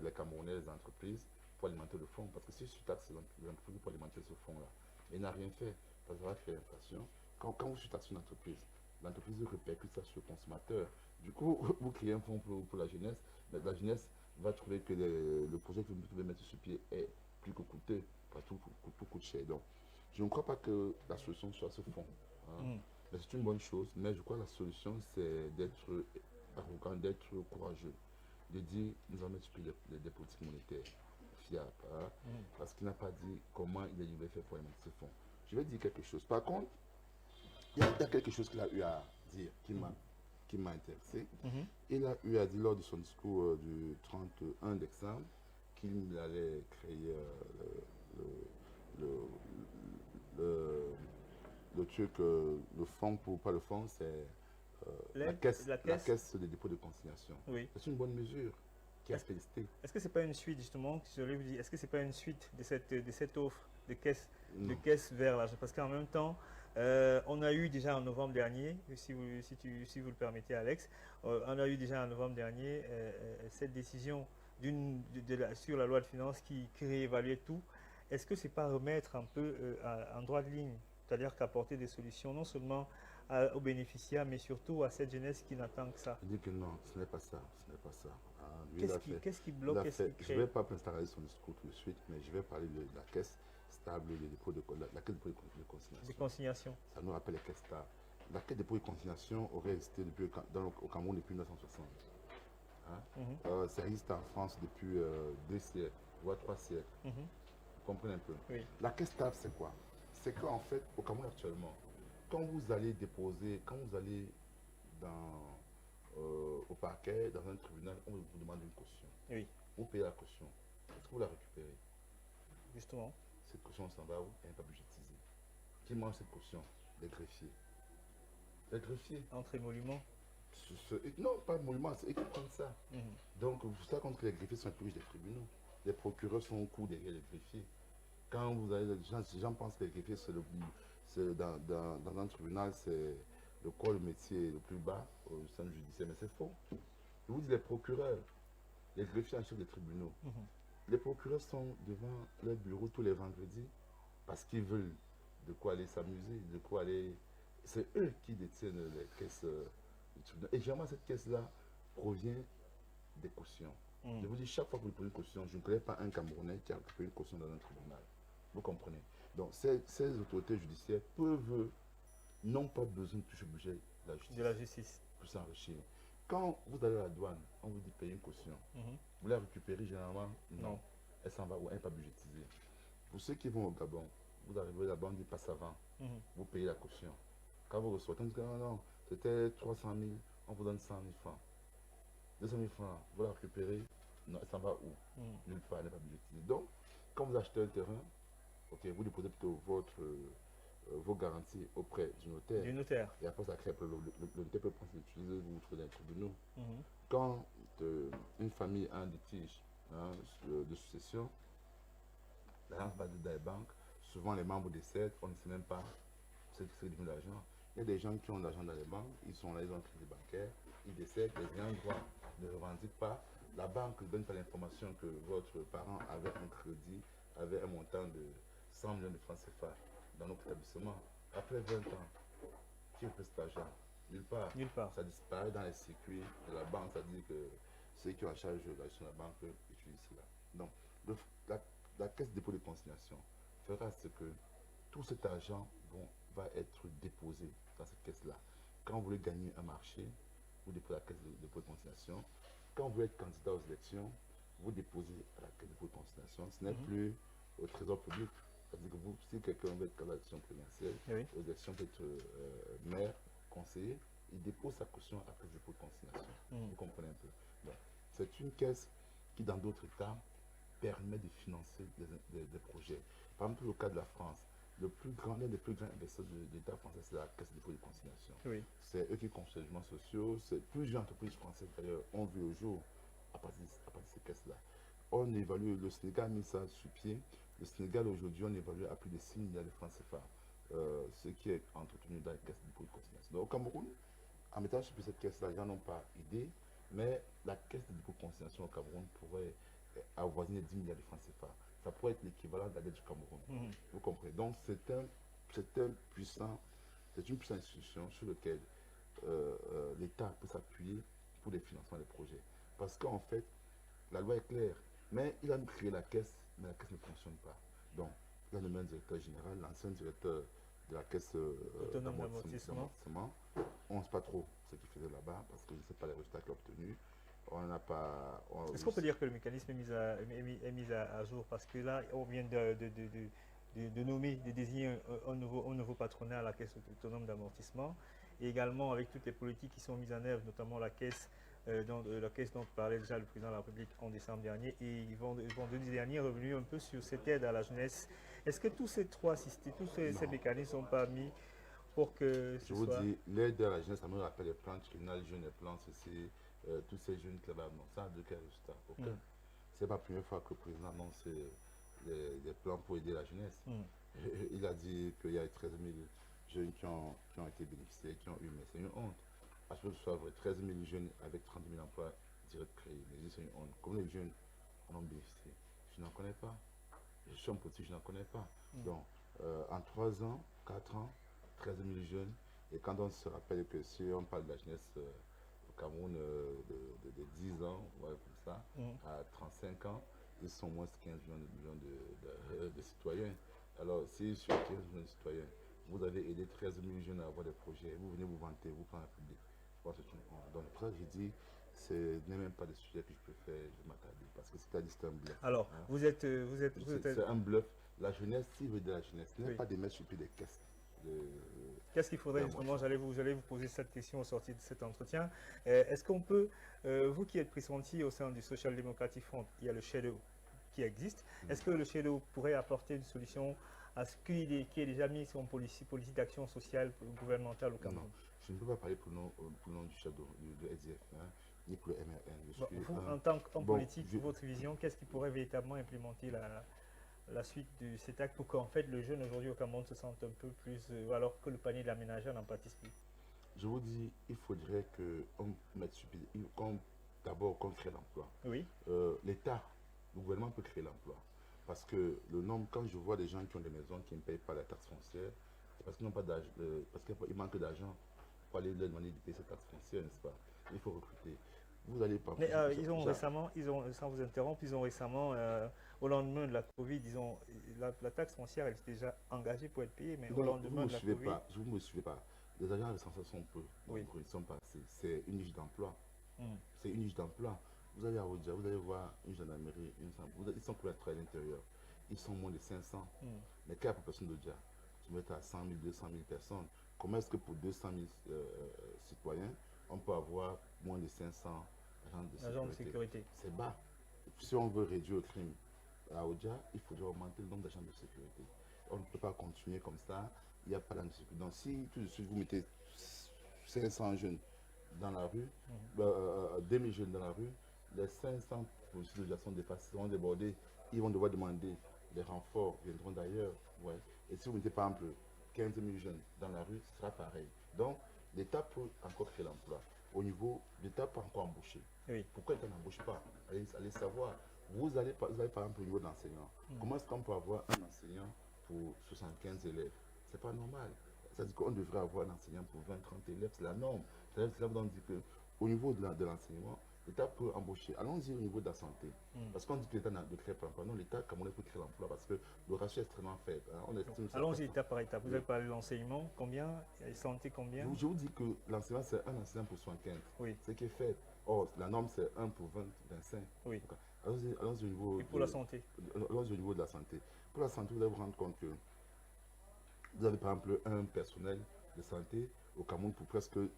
Speaker 2: les Camerounais, les entreprises pour alimenter le fonds. Parce que si surtaxe les entreprises pour alimenter ce fonds-là, il n'a rien fait. Ça va créer l'inflation. Quand vous surtaxez une entreprise, l'entreprise répercute ça sur le consommateur. Du coup, vous créez un fonds pour la jeunesse, mais la jeunesse va trouver que le projet que vous pouvez mettre sur pied est plus que coûteux, parce que tout coûte cher. Donc, je ne crois pas que la solution soit ce fonds. Mais c'est une bonne chose, mais je crois que la solution, c'est d'être arrogant, d'être courageux, de dire nous allons mettre sur pied des politiques monétaires fiables, parce qu'il n'a pas dit comment il va faire pour mettre ce fonds. Je vais dire quelque chose. Par contre, il y a quelque chose qu'il a eu à dire qui m'a intéressé. Il a eu à dire lors de son discours du 31 décembre qu'il allait créer le truc, le fonds, pas le fonds, c'est la caisse de dépôt de consignation.
Speaker 1: Oui.
Speaker 2: C'est une bonne mesure qui a félicité.
Speaker 1: Est-ce que ce n'est pas une suite, justement, est-ce que ce n'est pas une suite de cette offre de caisse vers l'argent? Parce qu'en même temps, on a eu déjà en novembre dernier, si vous le permettez Alex, on a eu déjà en novembre dernier cette décision sur la loi de finances qui réévaluait tout. Est-ce que ce n'est pas remettre un peu en droit de ligne, c'est-à-dire qu'apporter des solutions non seulement aux bénéficiaires, mais surtout à cette jeunesse qui n'attend que ça?
Speaker 2: Je dis que non, ce n'est pas ça.
Speaker 1: Qu'est-ce qui bloque?
Speaker 2: Je ne vais pas installer son discours tout de suite, mais je vais parler de la caisse stable de dépôt la caisse de dépôt de consignation.
Speaker 1: De consignation.
Speaker 2: Ça nous rappelle les caisses stables. La caisse de dépôt de consignation aurait existé au Cameroun depuis 1960. Ça existe en France depuis 2 siècles, voire 3 siècles. Vous comprenez un peu?
Speaker 1: Oui.
Speaker 2: La caisse stable, c'est quoi? C'est qu'en fait, au Cameroun actuellement, quand vous allez au parquet, dans un tribunal, on vous demande une caution.
Speaker 1: Oui.
Speaker 2: Vous payez la caution. Est-ce que vous la récupérez?
Speaker 1: Justement.
Speaker 2: Cette caution s'en va où? Elle n'est pas budgétisée. Qui mange cette caution? Les greffiers. Les greffiers.
Speaker 1: Entre émoluments?
Speaker 2: Non, pas émoluments, c'est eux qui prennent ça. Donc, vous savez compte que les greffiers sont les plus riches des tribunaux. Les procureurs sont au cou derrière les greffiers. Quand vous avez les gens pensent que les greffiers, dans un tribunal, c'est le corps de métier le plus bas au sein du judiciaire, mais c'est faux. Je vous dis, les procureurs, les greffiers en chef des tribunaux, les procureurs sont devant leur bureau tous les vendredis parce qu'ils veulent de quoi aller s'amuser, de quoi aller... C'est eux qui détiennent les caisses du tribunal. Et généralement, cette caisse-là provient des cautions. Je vous dis, chaque fois que vous prenez une caution, je ne connais pas un Camerounais qui a pris une caution dans un tribunal. Vous comprenez? Donc, ces autorités judiciaires n'ont pas besoin de toucher le budget
Speaker 1: de la justice
Speaker 2: pour s'enrichir. Quand vous allez à la douane, on vous dit payer une caution. Vous la récupérez généralement? Non. Elle s'en va ou elle n'est pas budgétisée. Pour ceux qui vont au Gabon, vous arrivez là-bas, on dit passe avant. Vous payez la caution. Quand vous ressortez, on dit non, c'était 300 000, on vous donne 100 000 francs. 200 000 francs, vous la récupérez? Non, elle s'en va où? Nulle part, elle n'est pas budgétisée. Donc, quand vous achetez un terrain, vous déposez plutôt vos garanties auprès du notaire. Et après, ça crée le notaire peut prendre l'utiliser, vous trouvez dans les tribunaux. Quand une famille a un litige de succession, l'agence va dans les banques. Souvent, les membres décèdent, on ne sait même pas ce qui est devenu l'argent. Il y a des gens qui ont de l'argent dans les banques, ils sont là, ils ont un crédit bancaire, ils décèdent, les ayants droit ne revendiquent pas. La banque ne donne pas l'information que votre parent avait un crédit, avait un montant de 100 millions de francs CFA dans notre établissement. Après 20 ans, qui fait cet argent? Nulle part. Ça disparaît dans les circuits de la banque. Ça dit que ceux qui ont en charge de la gestion de la banque utilisent cela. Donc, la caisse de dépôt de consignation fera ce que tout cet argent va être déposé dans cette caisse-là. Quand vous voulez gagner un marché, vous déposez à la caisse de dépôt de consignation. Quand vous êtes candidat aux élections, vous déposez à la caisse de dépôt de consignation. Ce n'est plus au trésor public. C'est-à-dire que si quelqu'un veut être candidat à l'élection présidentielle, aux élections peut-être maire, conseiller, il dépose sa caution à la caisse de dépôt de consignation. Vous comprenez un peu. C'est une caisse qui, dans d'autres États, permet de financer des projets. Par exemple, au cas de la France, l'un des plus grands investisseurs de l'État français, c'est la caisse de dépôt de consignation. C'est eux qui construisent les logements sociaux. Plusieurs entreprises françaises, d'ailleurs, ont vu le jour à partir de ces caisses-là. On évalue, le Sénégal a mis ça sur pied. Le Sénégal, aujourd'hui, on évalue à plus de 6 milliards de francs CFA, ce qui est entretenu dans les caisses de dépôt de consignation. Donc, au Cameroun, en mettant sur pied cette caisse-là, les gens n'ont pas idée, mais la caisse de dépôt de consignation au Cameroun pourrait avoisiner 10 milliards de francs CFA. Ça pourrait être l'équivalent de la dette du Cameroun. Vous comprenez? Donc, c'est une puissante institution sur laquelle l'État peut s'appuyer pour les financements des projets. Parce qu'en fait, la loi est claire, mais il a créé la caisse, mais la caisse ne fonctionne pas. Donc, il a nommé un directeur général, l'ancien directeur de la caisse d'amortissement. On ne sait pas trop ce qu'il faisait là-bas, parce que je ne sais pas les résultats qu'il a obtenus. On n'a pas...
Speaker 1: Est-ce qu'on peut dire que le mécanisme est mis à jour? Parce que là, on vient de nommer, de désigner un nouveau patronat à la caisse autonome d'amortissement. Et également avec toutes les politiques qui sont mises en œuvre, notamment la caisse dont parlait déjà le président de la République en décembre dernier. Et ils vont vendredi dernier revenir un peu sur cette aide à la jeunesse. Est-ce que tous ces ces mécanismes ne sont pas mis pour que
Speaker 2: je vous dis, l'aide à la jeunesse, ça me rappelle les plans triennales, jeunes et plans, ceci, tous ces jeunes qui là-bas, non, ça a de quel résultat? C'est pas la première fois que le président annonce des plans pour aider la jeunesse. Il a dit qu'il y a 13 000 jeunes qui ont été bénéficiaires, qui ont eu, mais c'est une honte. Parce que ce soit vrai, 13 000 jeunes avec 30 000 emplois directs créés, mais c'est une honte. Comme les jeunes en ont bénéficié, je n'en connais pas. Je suis un petit, je n'en connais pas. Donc, en 3 ans, 4 ans, 13 000 jeunes, et quand on se rappelle que si on parle de la jeunesse au Cameroun de 10 ans, ouais, comme ça, à 35 ans, ils sont moins de 15 millions de citoyens. Alors, si sur 15 millions de citoyens, vous avez aidé 13 000 jeunes à avoir des projets, vous venez vous vanter, vous prenez la public. Donc, pour ça, j'ai dit, ce n'est même pas des sujets que je préfère m'attarder, parce que c'est-à-dire c'est un bluff.
Speaker 1: Alors,
Speaker 2: c'est un bluff. La jeunesse, si vous êtes de la jeunesse, ce n'est pas de mettre sur pied des caisses.
Speaker 1: Qu'est-ce qu'il faudrait justement, j'allais vous poser cette question au sortir de cet entretien. Est-ce qu'on peut, vous qui êtes pressenti au sein du Social Democratic Front, il y a le Shadow qui existe, est-ce que le Shadow pourrait apporter une solution à ce qui est déjà mis sur une politique d'action sociale gouvernementale au Cameroun?
Speaker 2: Non, je ne peux pas parler pour le nom du Shadow, de SDF, ni pour le MRN.
Speaker 1: En tant qu'homme politique, votre vision, qu'est-ce qui pourrait véritablement implémenter la suite de cet acte pour qu'en fait le jeune aujourd'hui au Cameroun se sente un peu plus, alors que le panier de la ménagère n'en participe plus?
Speaker 2: Je vous dis, il faudrait qu'on mette sur pied, d'abord qu'on crée l'emploi.
Speaker 1: Oui.
Speaker 2: L'État, le gouvernement peut créer l'emploi. Parce que le nombre, quand je vois des gens qui ont des maisons qui ne payent pas la taxe foncière, c'est parce qu'ils n'ont pas d'argent, parce qu'il manque d'argent pour aller leur demander de payer cette taxe foncière, n'est-ce pas? Il faut recruter. Vous allez pas.
Speaker 1: Mais ils ont récemment, sans vous interrompre, ils ont récemment, au lendemain de la Covid, la taxe foncière, elle est déjà engagée pour être payée, mais au lendemain de la Covid...
Speaker 2: Vous ne me suivez pas. Les agents de recensement sont peu.
Speaker 1: Oui.
Speaker 2: Ils sont pas assez. C'est une niche d'emploi. C'est une niche d'emploi. Vous allez à Oudja, vous allez voir une gendarmerie, ils sont couverts à l'intérieur. Ils sont moins de 500. Mais quelle est la population d'Oudja? Tu mets à 100 000, 200 000 personnes. Comment est-ce que pour 200 000 citoyens, on peut avoir moins de 500 agents de sécurité? C'est bas. Si on veut réduire le crime à Oudja, il faudrait augmenter le nombre d'agents de sécurité. On ne peut pas continuer comme ça. Il n'y a pas d'insécurité. Donc si tout de suite vous mettez 500 jeunes dans la rue, 2000 jeunes dans la rue, les 500 policiers de sont dépassés, seront débordés, ils vont devoir demander des renforts, viendront d'ailleurs. Ouais. Et si vous mettez par exemple 15 000 jeunes dans la rue, ce sera pareil. Donc l'État peut encore créer l'emploi. Au niveau, l'État peut encore embaucher.
Speaker 1: Oui.
Speaker 2: Pourquoi l'État n'embauche pas? Allez savoir. Vous allez par exemple au niveau de l'enseignant. Comment est-ce qu'on peut avoir un enseignant pour 75 élèves? C'est pas normal. C'est-à-dire qu'on devrait avoir un enseignant pour 20-30 élèves, c'est la norme. C'est-à-dire qu'on dit qu'au niveau de l'enseignement, l'État peut embaucher. Allons-y au niveau de la santé. Parce qu'on dit que l'État ne crée pas l'emploi. Non, l'État camerounais peut créer l'emploi parce que le ratio est extrêmement faible. Hein.
Speaker 1: Allons-y étape par étape. Vous avez parlé de l'enseignement, combien? Et santé, combien?
Speaker 2: Je vous dis que l'enseignement, c'est un enseignant pour 75.
Speaker 1: Oui.
Speaker 2: Ce qui est fait. Or, la norme, c'est 1 pour 20, 25.
Speaker 1: Oui.
Speaker 2: Allons-y au niveau.
Speaker 1: Et pour la santé?
Speaker 2: Allons-y au niveau de la santé. Pour la santé, vous allez vous rendre compte que vous avez par exemple un personnel de santé au Cameroun pour presque 10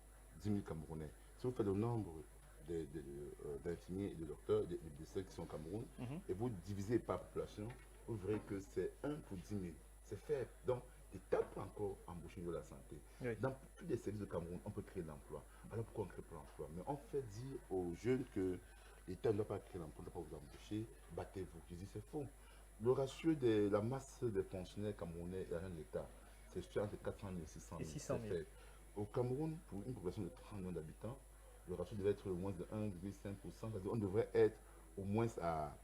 Speaker 2: 000 Camerounais. Si vous faites le nombre d'infirmiers et de docteurs, des décès qui sont au Cameroun, et vous divisez par population, vous verrez que c'est 1 pour 10 000. C'est faible. Donc, l'État peut encore embaucher de la santé.
Speaker 1: Oui.
Speaker 2: Dans tous les services du Cameroun, on peut créer de l'emploi. Alors pourquoi on ne crée pas l'emploi? Mais on fait dire aux jeunes que l'État ne doit pas créer l'emploi, ne doit pas vous embaucher, battez-vous. Je dis c'est faux. Le ratio de la masse des fonctionnaires camerounais et de l'État, c'est situé entre 400 000 et 600 000.
Speaker 1: 600 000.
Speaker 2: Au Cameroun, pour une population de 30 millions d'habitants, le ratio devait être au moins de 1,5%. C'est-à-dire on devrait être au moins à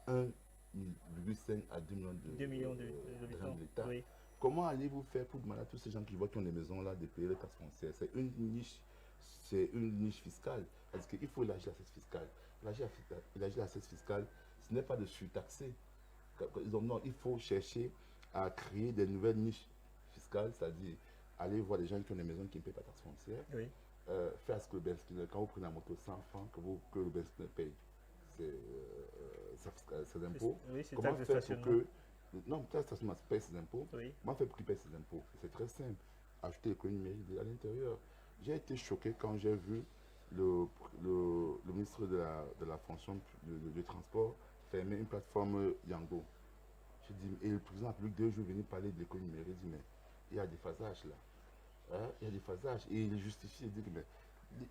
Speaker 2: 1,5 à 2 millions d'habitants de l'État. Oui. Comment allez-vous faire pour demander à tous ces gens qui voient qui ont des maisons là de payer les taxes foncières? C'est une niche fiscale. Parce qu'il faut élargir l'assiette fiscale. Élargir l'assiette fiscale, ce n'est pas de surtaxer. Non, il faut chercher à créer des nouvelles niches fiscales, c'est-à-dire aller voir des gens qui ont des maisons qui ne payent pas de taxes foncières. Oui. Faire ce que le Benskin, quand vous prenez la moto 100 francs, que le Benskin paye ses impôts.
Speaker 1: Oui, c'est
Speaker 2: comment faire pour que. Non,
Speaker 1: la
Speaker 2: stationnement paye ses impôts. Oui. Comment faire pour qu'il paye ses impôts? C'est très simple. Ajouter l'économie numérique à l'intérieur. J'ai été choqué quand j'ai vu le ministre de la fonction du transport fermer une plateforme Yango. Je dis, et le président de la République, 2 jours, venu parler de l'économie numérique, il dit, mais il y a des phasages là. Hein? Il y a des phasages. Et il justifie, il dit, mais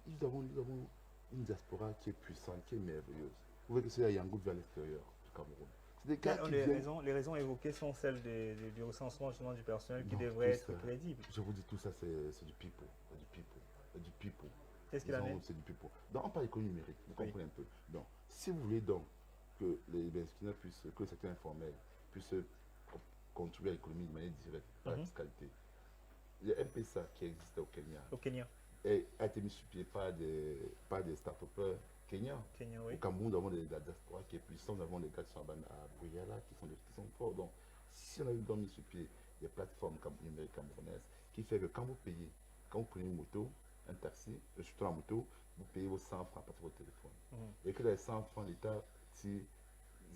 Speaker 2: nous avons une diaspora qui est puissante, qui est merveilleuse. Vous voyez que c'est à Yango vers l'extérieur du Cameroun.
Speaker 1: Les raisons évoquées sont celles du recensement justement du personnel qui devrait être crédible.
Speaker 2: Je vous dis, tout ça, c'est du pipeau. C'est du pipeau.
Speaker 1: Qu'est-ce qu'il en est?
Speaker 2: C'est du pipeau. Donc, on parle d'économie numérique, vous comprenez un peu. Donc, si vous voulez donc que les Benskina puissent, que le secteur informel puisse contribuer à l'économie de manière directe par la fiscalité, le MPSA qui existait au Kenya, a été mis sur pied par des start-upers kenyans. Oui. Au Cameroun, nous avons des diaspora qui est puissant, nous avons des gars qui sont à Bruyala, qui sont forts. Donc, si on a donc mis sur pied des plateformes numériques camerounaises, qui fait que quand vous prenez une moto, un taxi, surtout la moto, vous payez vos 100 francs à partir de votre téléphone. Et que les 100 francs, l'État tire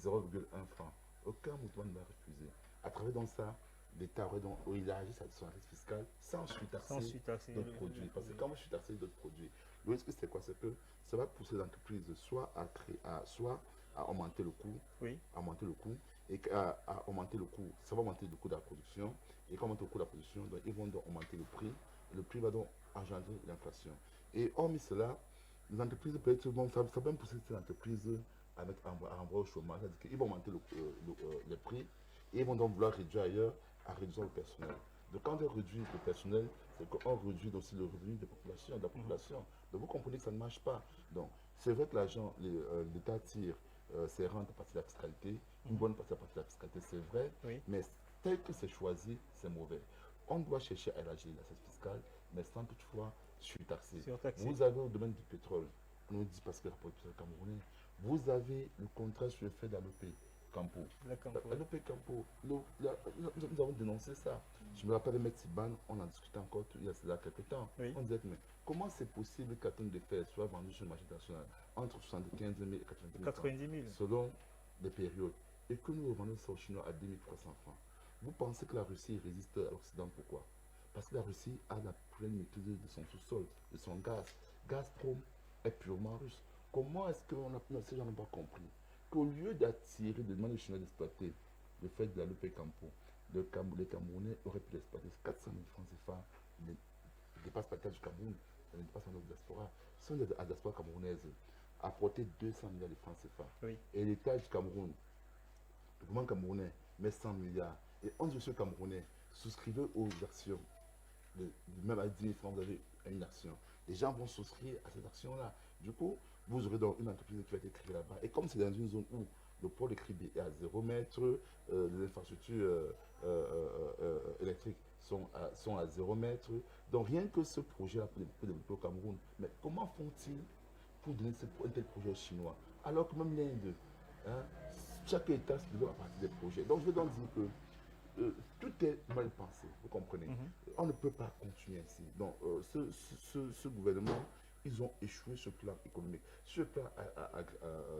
Speaker 2: 0,1 franc. Aucun mouvement ne va refuser. À travers donc ça, l'État aurait donc élargi son assiette fiscale sans surtaxer d'autres produits. Parce que quand vous surtaxez d'autres produits, le risque c'est quoi? C'est que ça va pousser l'entreprise soit à augmenter le coût, et à augmenter le coût, ça va augmenter le coût de la production, et quand on augmente le coût de la production, donc, ils vont donc augmenter le prix va donc engendrer l'inflation. Et hormis cela, les entreprises peut-être ça va même pousser ces entreprises à renvoyer au chômage, c'est-à-dire qu'ils vont augmenter les prix et ils vont donc vouloir réduire ailleurs à réduire le personnel. Donc quand on réduit le personnel, c'est qu'on réduit aussi le revenu de la population. Donc vous comprenez que ça ne marche pas. Donc c'est vrai que l'État tire ses rentes à partir de la fiscalité, une bonne partie à partir de la fiscalité, c'est vrai, mais tel que c'est choisi, c'est mauvais. On doit chercher à élargir l'assiette fiscale, mais sans toutefois surtaxer. Vous avez au domaine du pétrole, on nous dit parce que la production camerounais, vous avez le contrat sur le fait d'Alopé Campo. Alopé Campo, nous avons dénoncé ça. Je me rappelle de M. Siban, on en discutait encore il y a quelques temps. Oui. On disait, mais comment c'est possible qu'un tonne de fer soit vendu sur le marché national entre 75 000 et 90 000 selon les périodes, et que nous revendons ça aux Chinois à 2300 francs? Vous pensez que la Russie résiste à l'Occident? Pourquoi? Parce que la Russie a la pleine maîtrise de son sous-sol, de son gaz. Gazprom est purement russe. Comment est-ce que ces gens n'ont pas compris qu'au lieu d'attirer, de demander aux Chinois d'exploiter le fait de la Lopé Campo, les Camerounais auraient pu l'exploiter 400 000 francs CFA, ne dépasse pas le cas du Cameroun, ça ne dépasse pas notre diaspora. Si on est à la diaspora camerounaise, apporter 200 milliards de francs CFA, et l'État du Cameroun, le gouvernement camerounais met 100 milliards, et 11 monsieur camerounais souscrivez aux actions, même à 10 000 francs, vous avez une action. Les gens vont souscrire à cette action-là. Du coup, vous aurez donc une entreprise qui va être créée là-bas. Et comme c'est dans une zone où le pôle de Cribé est à 0 mètre, les infrastructures électriques sont à 0 mètre. Donc rien que ce projet-là peut développer au Cameroun. Mais comment font-ils pour donner un tel projet aux Chinois. Alors que même l'Inde, hein, chaque État se développe à partir des projets. Donc je veux donc dire que tout est mal pensé, vous comprenez. On ne peut pas continuer ainsi. Donc ce gouvernement, ils ont échoué sur le plan économique. Sur le plan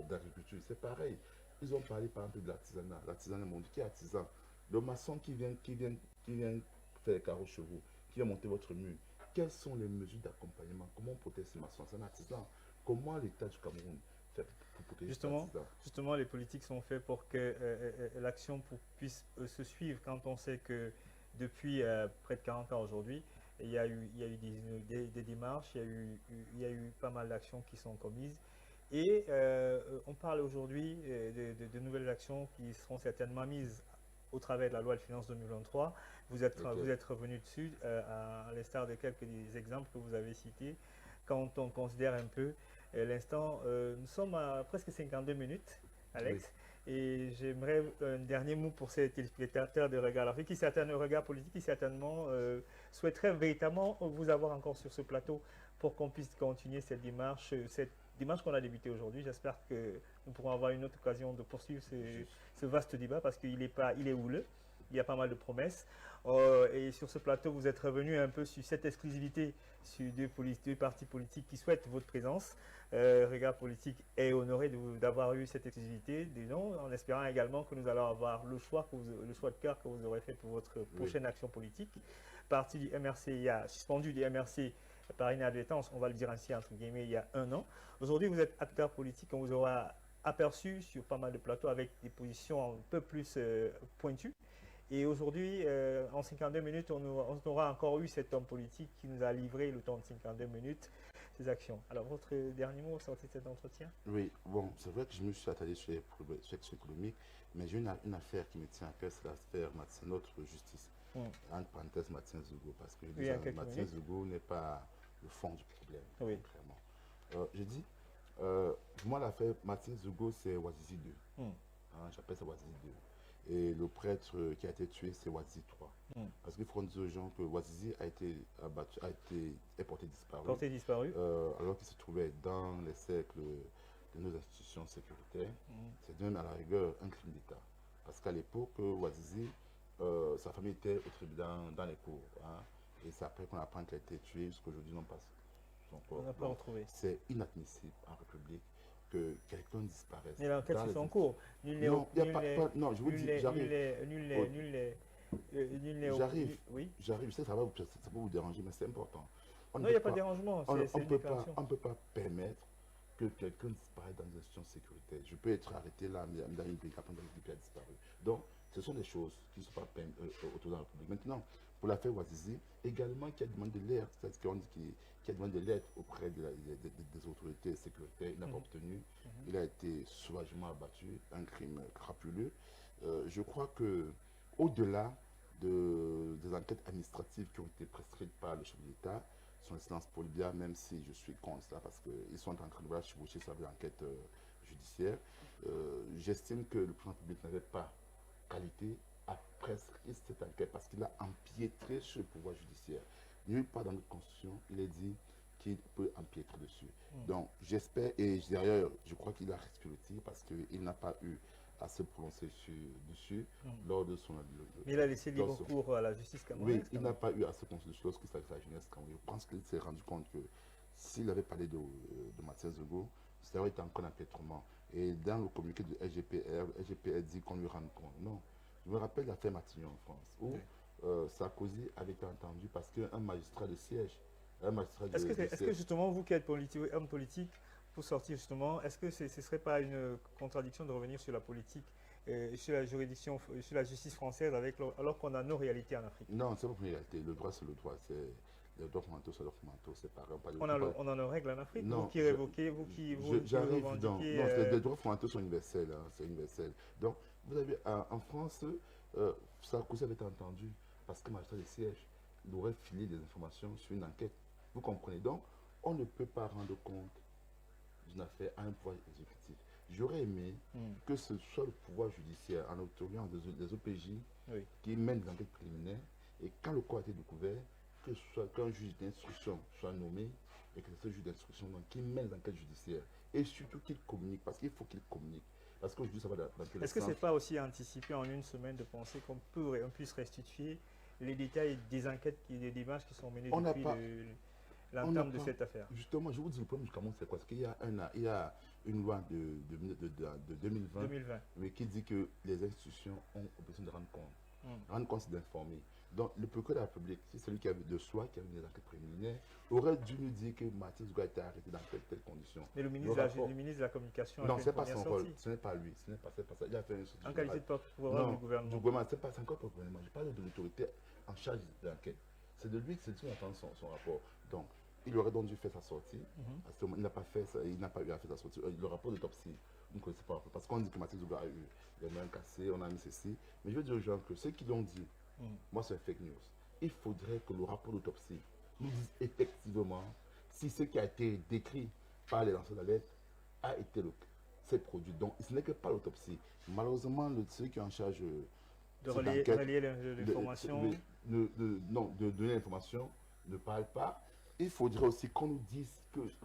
Speaker 2: d'agriculture, c'est pareil. Ils ont parlé par exemple de l'artisanat. L'artisanat mondial, qui est artisan? Le maçon qui vient faire les carreaux chez vous, qui vient monter votre mur. Quelles sont les mesures d'accompagnement? Comment on protège ces maçons? C'est un artisan. Comment l'État du Cameroun fait pour protéger ces artisans?
Speaker 1: Justement, les politiques sont faites pour que l'action puisse se suivre quand on sait que depuis près de 40 ans aujourd'hui, il y a eu des démarches, il y a eu pas mal d'actions qui sont commises. Et on parle aujourd'hui de nouvelles actions qui seront certainement mises au travers de la loi de finances 2023. Vous êtes revenu dessus, à l'instar de quelques des exemples que vous avez cités. Quand on considère un peu l'instant, nous sommes à presque 52 minutes, Alex. Oui. Et j'aimerais un dernier mot pour ces téléspectateurs de Regard l'Afrique, Regard Politique, qui certainement souhaiteraient véritablement vous avoir encore sur ce plateau pour qu'on puisse continuer cette démarche qu'on a débutée aujourd'hui. J'espère que nous pourrons avoir une autre occasion de poursuivre ce vaste débat parce qu'il est houleux. Il y a pas mal de promesses. Et sur ce plateau, vous êtes revenu un peu sur cette exclusivité sur deux partis politiques qui souhaitent votre présence. Regard Politique est honoré d'avoir eu cette exclusivité, en espérant également que nous allons avoir le choix de cœur que vous aurez fait pour votre prochaine action politique. Parti du MRC, il y a suspendu du MRC par inadvertance, on va le dire ainsi entre guillemets, il y a 1 an. Aujourd'hui, vous êtes acteur politique, on vous aura aperçu sur pas mal de plateaux avec des positions un peu plus pointues. Et aujourd'hui, en 52 minutes, on aura encore eu cet homme politique qui nous a livré le temps de 52 minutes ses actions. Alors, votre dernier mot sorti de cet entretien?
Speaker 2: Oui, bon, c'est vrai que je me suis attardé sur les questions économiques, mais j'ai une affaire qui me tient à cœur, c'est l'affaire notre justice. Entre parenthèses, Martin Zogo, parce que Martin Zogo n'est pas le fond du problème, vraiment. Je dis, moi, l'affaire Martin Zogo, c'est Ouazizi 2. J'appelle ça Ouazizi 2. Et le prêtre qui a été tué, c'est Ouazizi 3. Parce qu'il faut dire aux gens que Ouazizi est porté disparu. Alors qu'il se trouvait dans les cercles de nos institutions sécuritaires. C'est même à la rigueur un crime d'État. Parce qu'à l'époque, Ouazizi, sa famille était au tribunal dans les cours. Et c'est après qu'on apprend qu'elle a été tuée, jusqu'aujourd'hui, non pas son corps.
Speaker 1: On n'a pas retrouvé.
Speaker 2: C'est inadmissible en République que quelqu'un disparaisse.
Speaker 1: Mais l'enquête est en cours.
Speaker 2: Non, je vous dis, j'arrive. Oui. J'arrive, ça va vous déranger, mais c'est important.
Speaker 1: Non, il n'y a pas de dérangement.
Speaker 2: On ne peut pas permettre que quelqu'un disparaisse dans une institution sécuritaire. Je peux être arrêté là, mais dans une brigade, a disparu. Donc, ce sont des choses qui ne sont pas autour de la République. Maintenant, pour l'affaire Ouazizi, également qui a demandé l'aide, c'est-à-dire qu'on dit qui a demandé l'aide auprès des autorités sécuritaires, il n'a pas obtenu. Il a été sauvagement abattu, un crime crapuleux. Je crois que au-delà des enquêtes administratives qui ont été prescrites par le chef de l'État, son excellence Paul Biya, même si je suis contre ça parce qu'ils sont en train de chevaucher sur l'enquête judiciaire, j'estime que le président public n'avait pas qualité à prescrire cette enquête parce qu'il a empiétré sur le pouvoir judiciaire. Nulle part dans notre constitution, il est dit qu'il peut empiétrer dessus. Donc j'espère, et d'ailleurs je crois qu'il a respecté le tir parce qu'il n'a pas eu à se prononcer dessus lors de son...
Speaker 1: Mais il a laissé libre cours à la justice camerounaise.
Speaker 2: Oui, il n'a pas eu à se prononcer dessus lorsqu'il s'agit de la jeunesse camerounaise. Je pense qu'il s'est rendu compte que s'il avait parlé de Martin Zogo, ça aurait été encore un empiètrement. Et dans le communiqué du SGPR dit qu'on lui rende compte. Non. Je me rappelle l'affaire Matignon en France, où Sarkozy avait été entendu parce qu'un magistrat de siège,
Speaker 1: Est-ce que justement, vous qui êtes homme politique, pour sortir justement, est-ce que ce ne serait pas une contradiction de revenir sur la politique, sur la juridiction, sur la justice française, alors qu'on a nos réalités en Afrique?
Speaker 2: Non, c'est pas une réalité. Le droit, c'est le droit. Les droits fondamentaux, c'est les droits fondamentaux. C'est pareil.
Speaker 1: On a nos règles en Afrique.
Speaker 2: Non,
Speaker 1: vous qui révoquez, vous qui
Speaker 2: j'arrive dans... Non, les droits fondamentaux sont universels. C'est universel. Donc, vous avez en France, Sarkozy avait été entendu parce que le magistrat de siège aurait filé des informations sur une enquête. Vous comprenez? Donc, on ne peut pas rendre compte d'une affaire à un pouvoir exécutif. J'aurais aimé que ce soit le pouvoir judiciaire en autorisant des OPJ qui mènent des enquêtes préliminaires et quand le corps a été découvert, qu'un juge d'instruction soit nommé et que ce juge d'instruction qui mène l'enquête judiciaire et surtout qu'il communique, parce qu'il faut qu'il communique. Parce qu'aujourd'hui, ça va dans tous les sens.
Speaker 1: Est-ce que ce n'est pas aussi anticipé en une semaine de penser qu'on puisse restituer les détails des enquêtes, des démarches qui sont menées depuis l'entame de cette affaire?
Speaker 2: Justement, je vous dis, le problème du Cameroun, c'est quoi? Parce qu'il y a une loi de 2020, mais qui dit que les institutions ont besoin de rendre compte. Rendre compte, c'est d'informer. Donc, le procureur de la République, c'est celui qui avait des enquêtes préliminaires, aurait dû nous dire que Mathieu Zugo a été arrêté dans telle condition.
Speaker 1: Mais le ministre de la Communication
Speaker 2: non, ce n'est pas son rôle, ce n'est pas lui, ce n'est pas ça. Il a fait une
Speaker 1: en qualité de porte-parole du gouvernement.
Speaker 2: Du gouvernement, c'est pas encore pas le gouvernement. Je parle de l'autorité en charge de l'enquête. C'est de lui que c'est qui attend son rapport. Donc, il aurait donc dû faire sa sortie. À ce moment, il n'a pas fait ça, il n'a pas eu à faire sa sortie. Le rapport d'autopsie, vous ne connaissez pas. Parce qu'on dit que Mathieu Zugo a eu les mains cassées, on a mis ceci. Mais je veux dire aux gens que ceux qui l'ont dit, moi c'est fake news. Il faudrait que le rapport d'autopsie nous dise effectivement si ce qui a été décrit par les lanceurs d'alerte a été c'est produit. Donc ce n'est que pas l'autopsie. Malheureusement, ceux qui sont en charge
Speaker 1: de relier l'information,
Speaker 2: de donner l'information ne parlent pas. Il faudrait aussi qu'on nous dise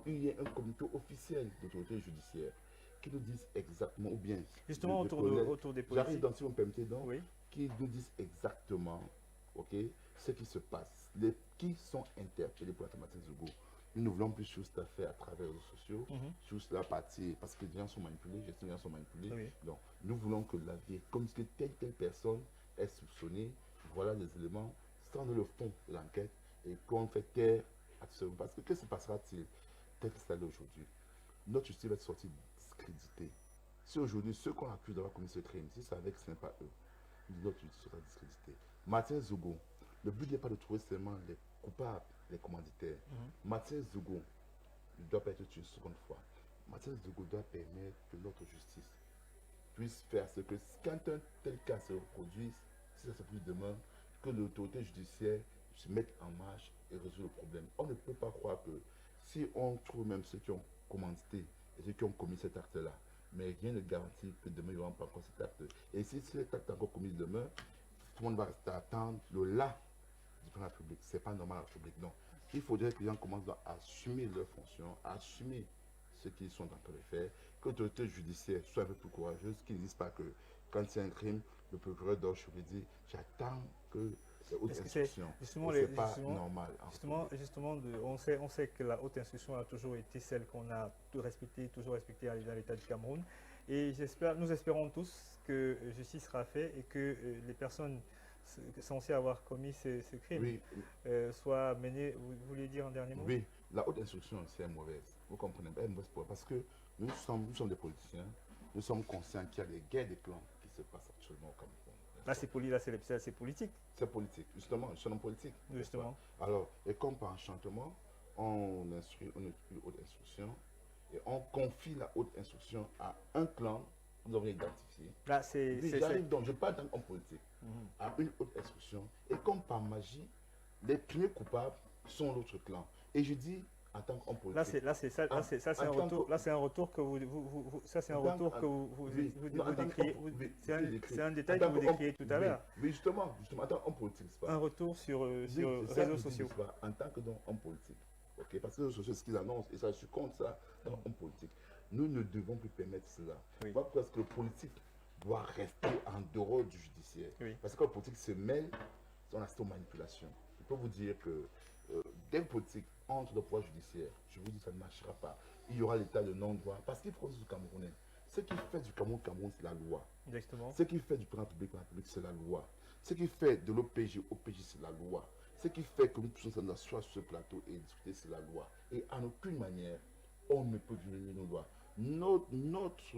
Speaker 2: qu'il y ait un comité officiel d'autorité judiciaire qui nous dise exactement, ou bien
Speaker 1: justement autour des politiques.
Speaker 2: J'arrive dans, si vous me permettez donc,
Speaker 1: oui.
Speaker 2: Qui nous disent exactement ce qui se passe, qui sont interpellés pour la thématique Zugo. Nous ne voulons plus sur cette affaire à travers les réseaux sociaux, sur la partie, parce que les gens sont manipulés, les gens sont manipulés. Oui. Donc, nous voulons que la vie, comme que telle personne est soupçonnée, voilà les éléments, sans le fond de l'enquête, et qu'on fait taire absolument. Parce que se passera-t-il tel que c'est aujourd'hui? Notre justice va être sortie discréditée. Si aujourd'hui, ceux qu'on accuse d'avoir commis ce crime, si c'est avec, ce n'est pas eux, notre justice sera discréditée. Mathieu Zugo, le but n'est pas de trouver seulement les coupables, les commanditaires. Mathieu Zugo ne doit pas être tué une seconde fois. Mathieu Zugo doit permettre que notre justice puisse faire ce que, quand un tel cas se reproduise, si ça se produit demain, que l'autorité judiciaire se mette en marche et résout le problème. On ne peut pas croire que si on trouve même ceux qui ont commandité et ceux qui ont commis cet acte-là, mais rien ne garantit que demain il n'y aura pas encore cet acte. Et si cet acte est encore commis demain, tout le monde va rester à attendre le là du président de la République. Ce n'est pas normal à la République. Donc, il faudrait que les gens commencent à assumer leurs fonctions, à assumer ce qu'ils sont en train de faire, que l'autorité judiciaire soit un peu plus courageuse, qu'ils ne disent pas que quand il y a un crime, le procureur doit dire j'attends que la haute instruction. C'est pas normal.
Speaker 1: Justement, on sait que la haute instruction a toujours été celle qu'on a toujours respectée dans l'État du Cameroun. Et nous espérons tous que justice sera faite et que les personnes censées avoir commis ces crimes soient menées. Vous vouliez dire un dernier mot?
Speaker 2: Oui, la haute instruction, c'est mauvaise. Vous comprenez? Parce que nous sommes des politiciens, nous sommes conscients qu'il y a des guerres des clans qui se passent actuellement au Cameroun.
Speaker 1: Là, c'est politique.
Speaker 2: C'est politique, justement, c'est un homme politique.
Speaker 1: Justement.
Speaker 2: Alors, et comme par enchantement, on instruit une haute instruction et on confie la haute instruction à un clan que nous avons identifié.
Speaker 1: Là,
Speaker 2: j'arrive donc, je parle d'un homme politique, à une haute instruction, et comme par magie, les premiers coupables sont l'autre clan. Et je dis, en tant qu'homme politique.
Speaker 1: Là, c'est un retour que vous décriez. C'est un détail que vous décriez tout à l'heure.
Speaker 2: Oui, justement, en tant qu'homme politique, c'est pas.
Speaker 1: Un retour sur réseaux sociaux.
Speaker 2: En tant qu'homme politique. Parce que c'est ce qu'ils annoncent, et ça, je compte ça dans l'homme politique. Nous ne devons plus permettre cela. Parce que le politique doit rester en dehors du judiciaire. Parce que le politique se mêle, on assiste aux manipulations. Je peux vous dire que dès que le politique entre le pouvoir judiciaire, je vous dis que ça ne marchera pas. Il y aura l'état de non-droit. Parce qu'il faut du Camerounais. Ce qui fait du Cameroun, c'est la loi.
Speaker 1: Exactement.
Speaker 2: Ce qui fait du président de la République, c'est la loi. Ce qui fait de l'OPJ, c'est la loi. Ce qui fait que nous puissions nous asseoir sur ce plateau et discuter, c'est la loi. Et en aucune manière, on ne peut violer nos lois. Notre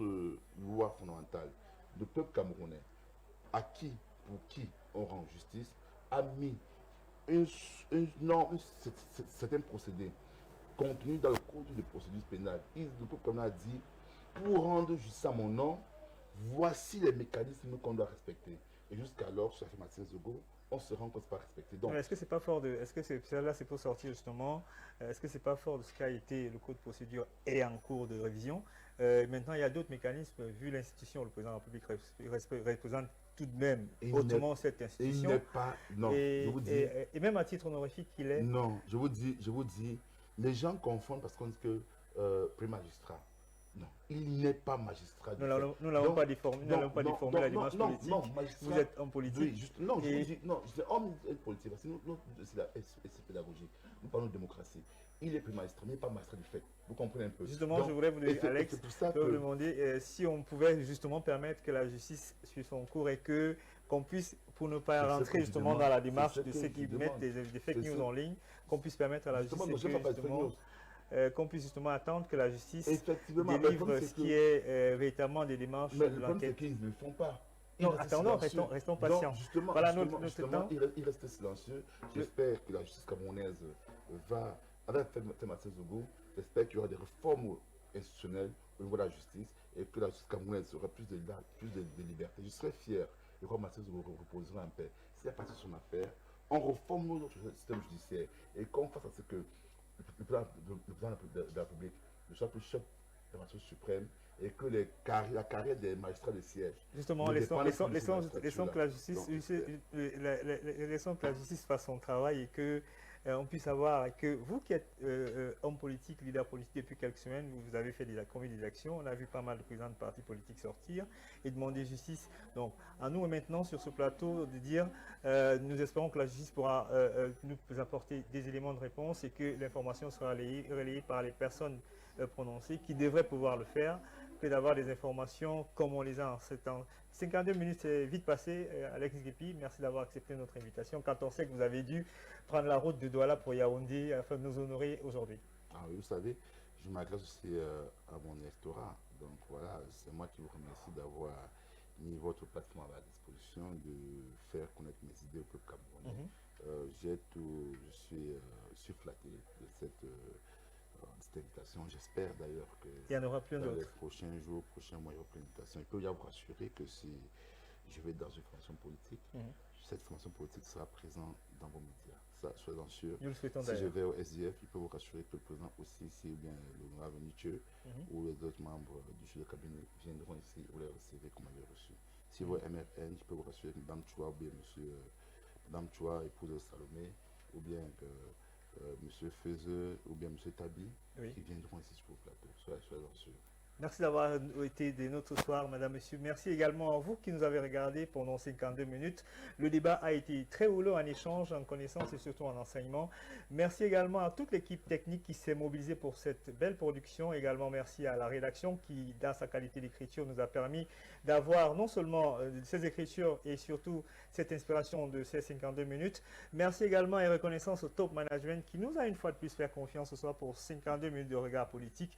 Speaker 2: loi fondamentale, le peuple camerounais, pour qui on rend justice, a mis certains procédés contenus dans le code de procédure pénale. Le peuple camerounais a dit, pour rendre justice à mon nom, voici les mécanismes qu'on doit respecter. Et jusqu'alors, sur la Mathieu Zugo, on se rend compte que ce n'est pas respecté. Donc,
Speaker 1: est-ce que c'est pas fort de. Est-ce que c'est pour sortir justement. Est-ce que c'est pas fort de ce qu'a été le code de procédure est en cours de révision. Maintenant, il y a d'autres mécanismes, vu l'institution, le président de la République représente tout de même hautement cette institution.
Speaker 2: Il n'est pas, non, je vous dis.
Speaker 1: Et même à titre honorifique qu'il est.
Speaker 2: Non, je vous dis, les gens confondent parce qu'on dit que pré-magistrat. Non, il n'est pas magistrat.
Speaker 1: Nous n'avons pas déformé la démarche politique. Non, vous êtes homme politique.
Speaker 2: Oui, non, je vous dis, non, je dis homme politique, parce que nous c'est pédagogique. Nous parlons de démocratie. Il est pré-magistrat, mais pas magistrat du fait. Vous comprenez un peu.
Speaker 1: Justement, donc, je voudrais vous demander, Alex, vous demander si on pouvait justement permettre que la justice suive son cours et que qu'on puisse, pour ne pas rentrer justement dans la démarche de ceux qui mettent des fake news en ligne, qu'on puisse permettre à la justice qu'on puisse justement attendre que la justice délivre ce qui est véritablement des démarches de l'enquête.
Speaker 2: Ils ne le font pas.
Speaker 1: Non, attendons, restons patients.
Speaker 2: Donc, justement,
Speaker 1: voilà
Speaker 2: justement, il reste silencieux. J'espère que la justice camerounaise va, avec Mathieu Zougou, j'espère qu'il y aura des réformes institutionnelles au niveau de la justice et que la justice camerounaise aura plus de liberté. Je serais fier de voir Mathieu Zougou reposera en paix. C'est à partir de son affaire, on reforme notre système judiciaire et qu'on fasse à ce que le président de la République ne soit plus chef de la Cour suprême et que la carrière des magistrats de siège.
Speaker 1: Justement, laissons que la justice fasse son travail et que on puisse savoir que vous qui êtes homme politique, leader politique depuis quelques semaines, vous avez fait commis des actions. On a vu pas mal de présidents de partis politiques sortir et demander justice. Donc, à nous maintenant sur ce plateau de dire, nous espérons que la justice pourra nous apporter des éléments de réponse et que l'information sera relayée par les personnes prononcées qui devraient pouvoir le faire, que d'avoir des informations comme on les a en ce temps. 52 minutes, c'est vite passé. Alex Guépi, merci d'avoir accepté notre invitation. Quand on sait que vous avez dû prendre la route de Douala pour Yaoundé afin de nous honorer aujourd'hui.
Speaker 2: Ah oui, vous savez, je m'adresse aussi à mon électorat. Donc voilà, c'est moi qui vous remercie d'avoir mis votre plateforme à la disposition, de faire connaître mes idées au peuple camerounais. Je suis flatté de cette invitation. J'espère d'ailleurs que
Speaker 1: il y en aura plein
Speaker 2: dans
Speaker 1: d'autres.
Speaker 2: les prochains jours, prochains mois, il y aura plein d'invitations. Il peut y avoir rassuré que si je vais dans une formation politique, cette formation politique sera présente dans vos médias. Ça, soyez-en sûrs.
Speaker 1: Nous le souhaitons
Speaker 2: si je vais au SDF, il peut vous rassurer que le président aussi, ici, ou bien l'honorable Nietzsche, ou les autres membres du chef de cabinet viendront ici ou les recevoir comme avait reçu. Si vous MFN, je peux vous rassurer que Mme Choua, ou bien Mme Choua, épouse de Salomé, ou bien que M. Feuzeux, ou bien M. Tabi, qui viendront ici sur le plateau. Soyez-en sûrs.
Speaker 1: Merci d'avoir été des nôtres ce soir, madame, monsieur. Merci également à vous qui nous avez regardé pendant 52 minutes. Le débat a été très houleux en échange, en connaissance et surtout en enseignement. Merci également à toute l'équipe technique qui s'est mobilisée pour cette belle production. Également merci à la rédaction qui, dans sa qualité d'écriture, nous a permis d'avoir non seulement ces écritures et surtout cette inspiration de ces 52 minutes. Merci également et reconnaissance au top management qui nous a une fois de plus fait confiance ce soir pour 52 minutes de regard politique.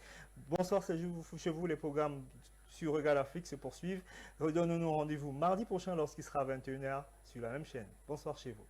Speaker 1: Bonsoir, c'est chez vous. Les programmes sur Regard Afrique se poursuivent. Redonnons-nous rendez-vous mardi prochain lorsqu'il sera 21h sur la même chaîne. Bonsoir chez vous.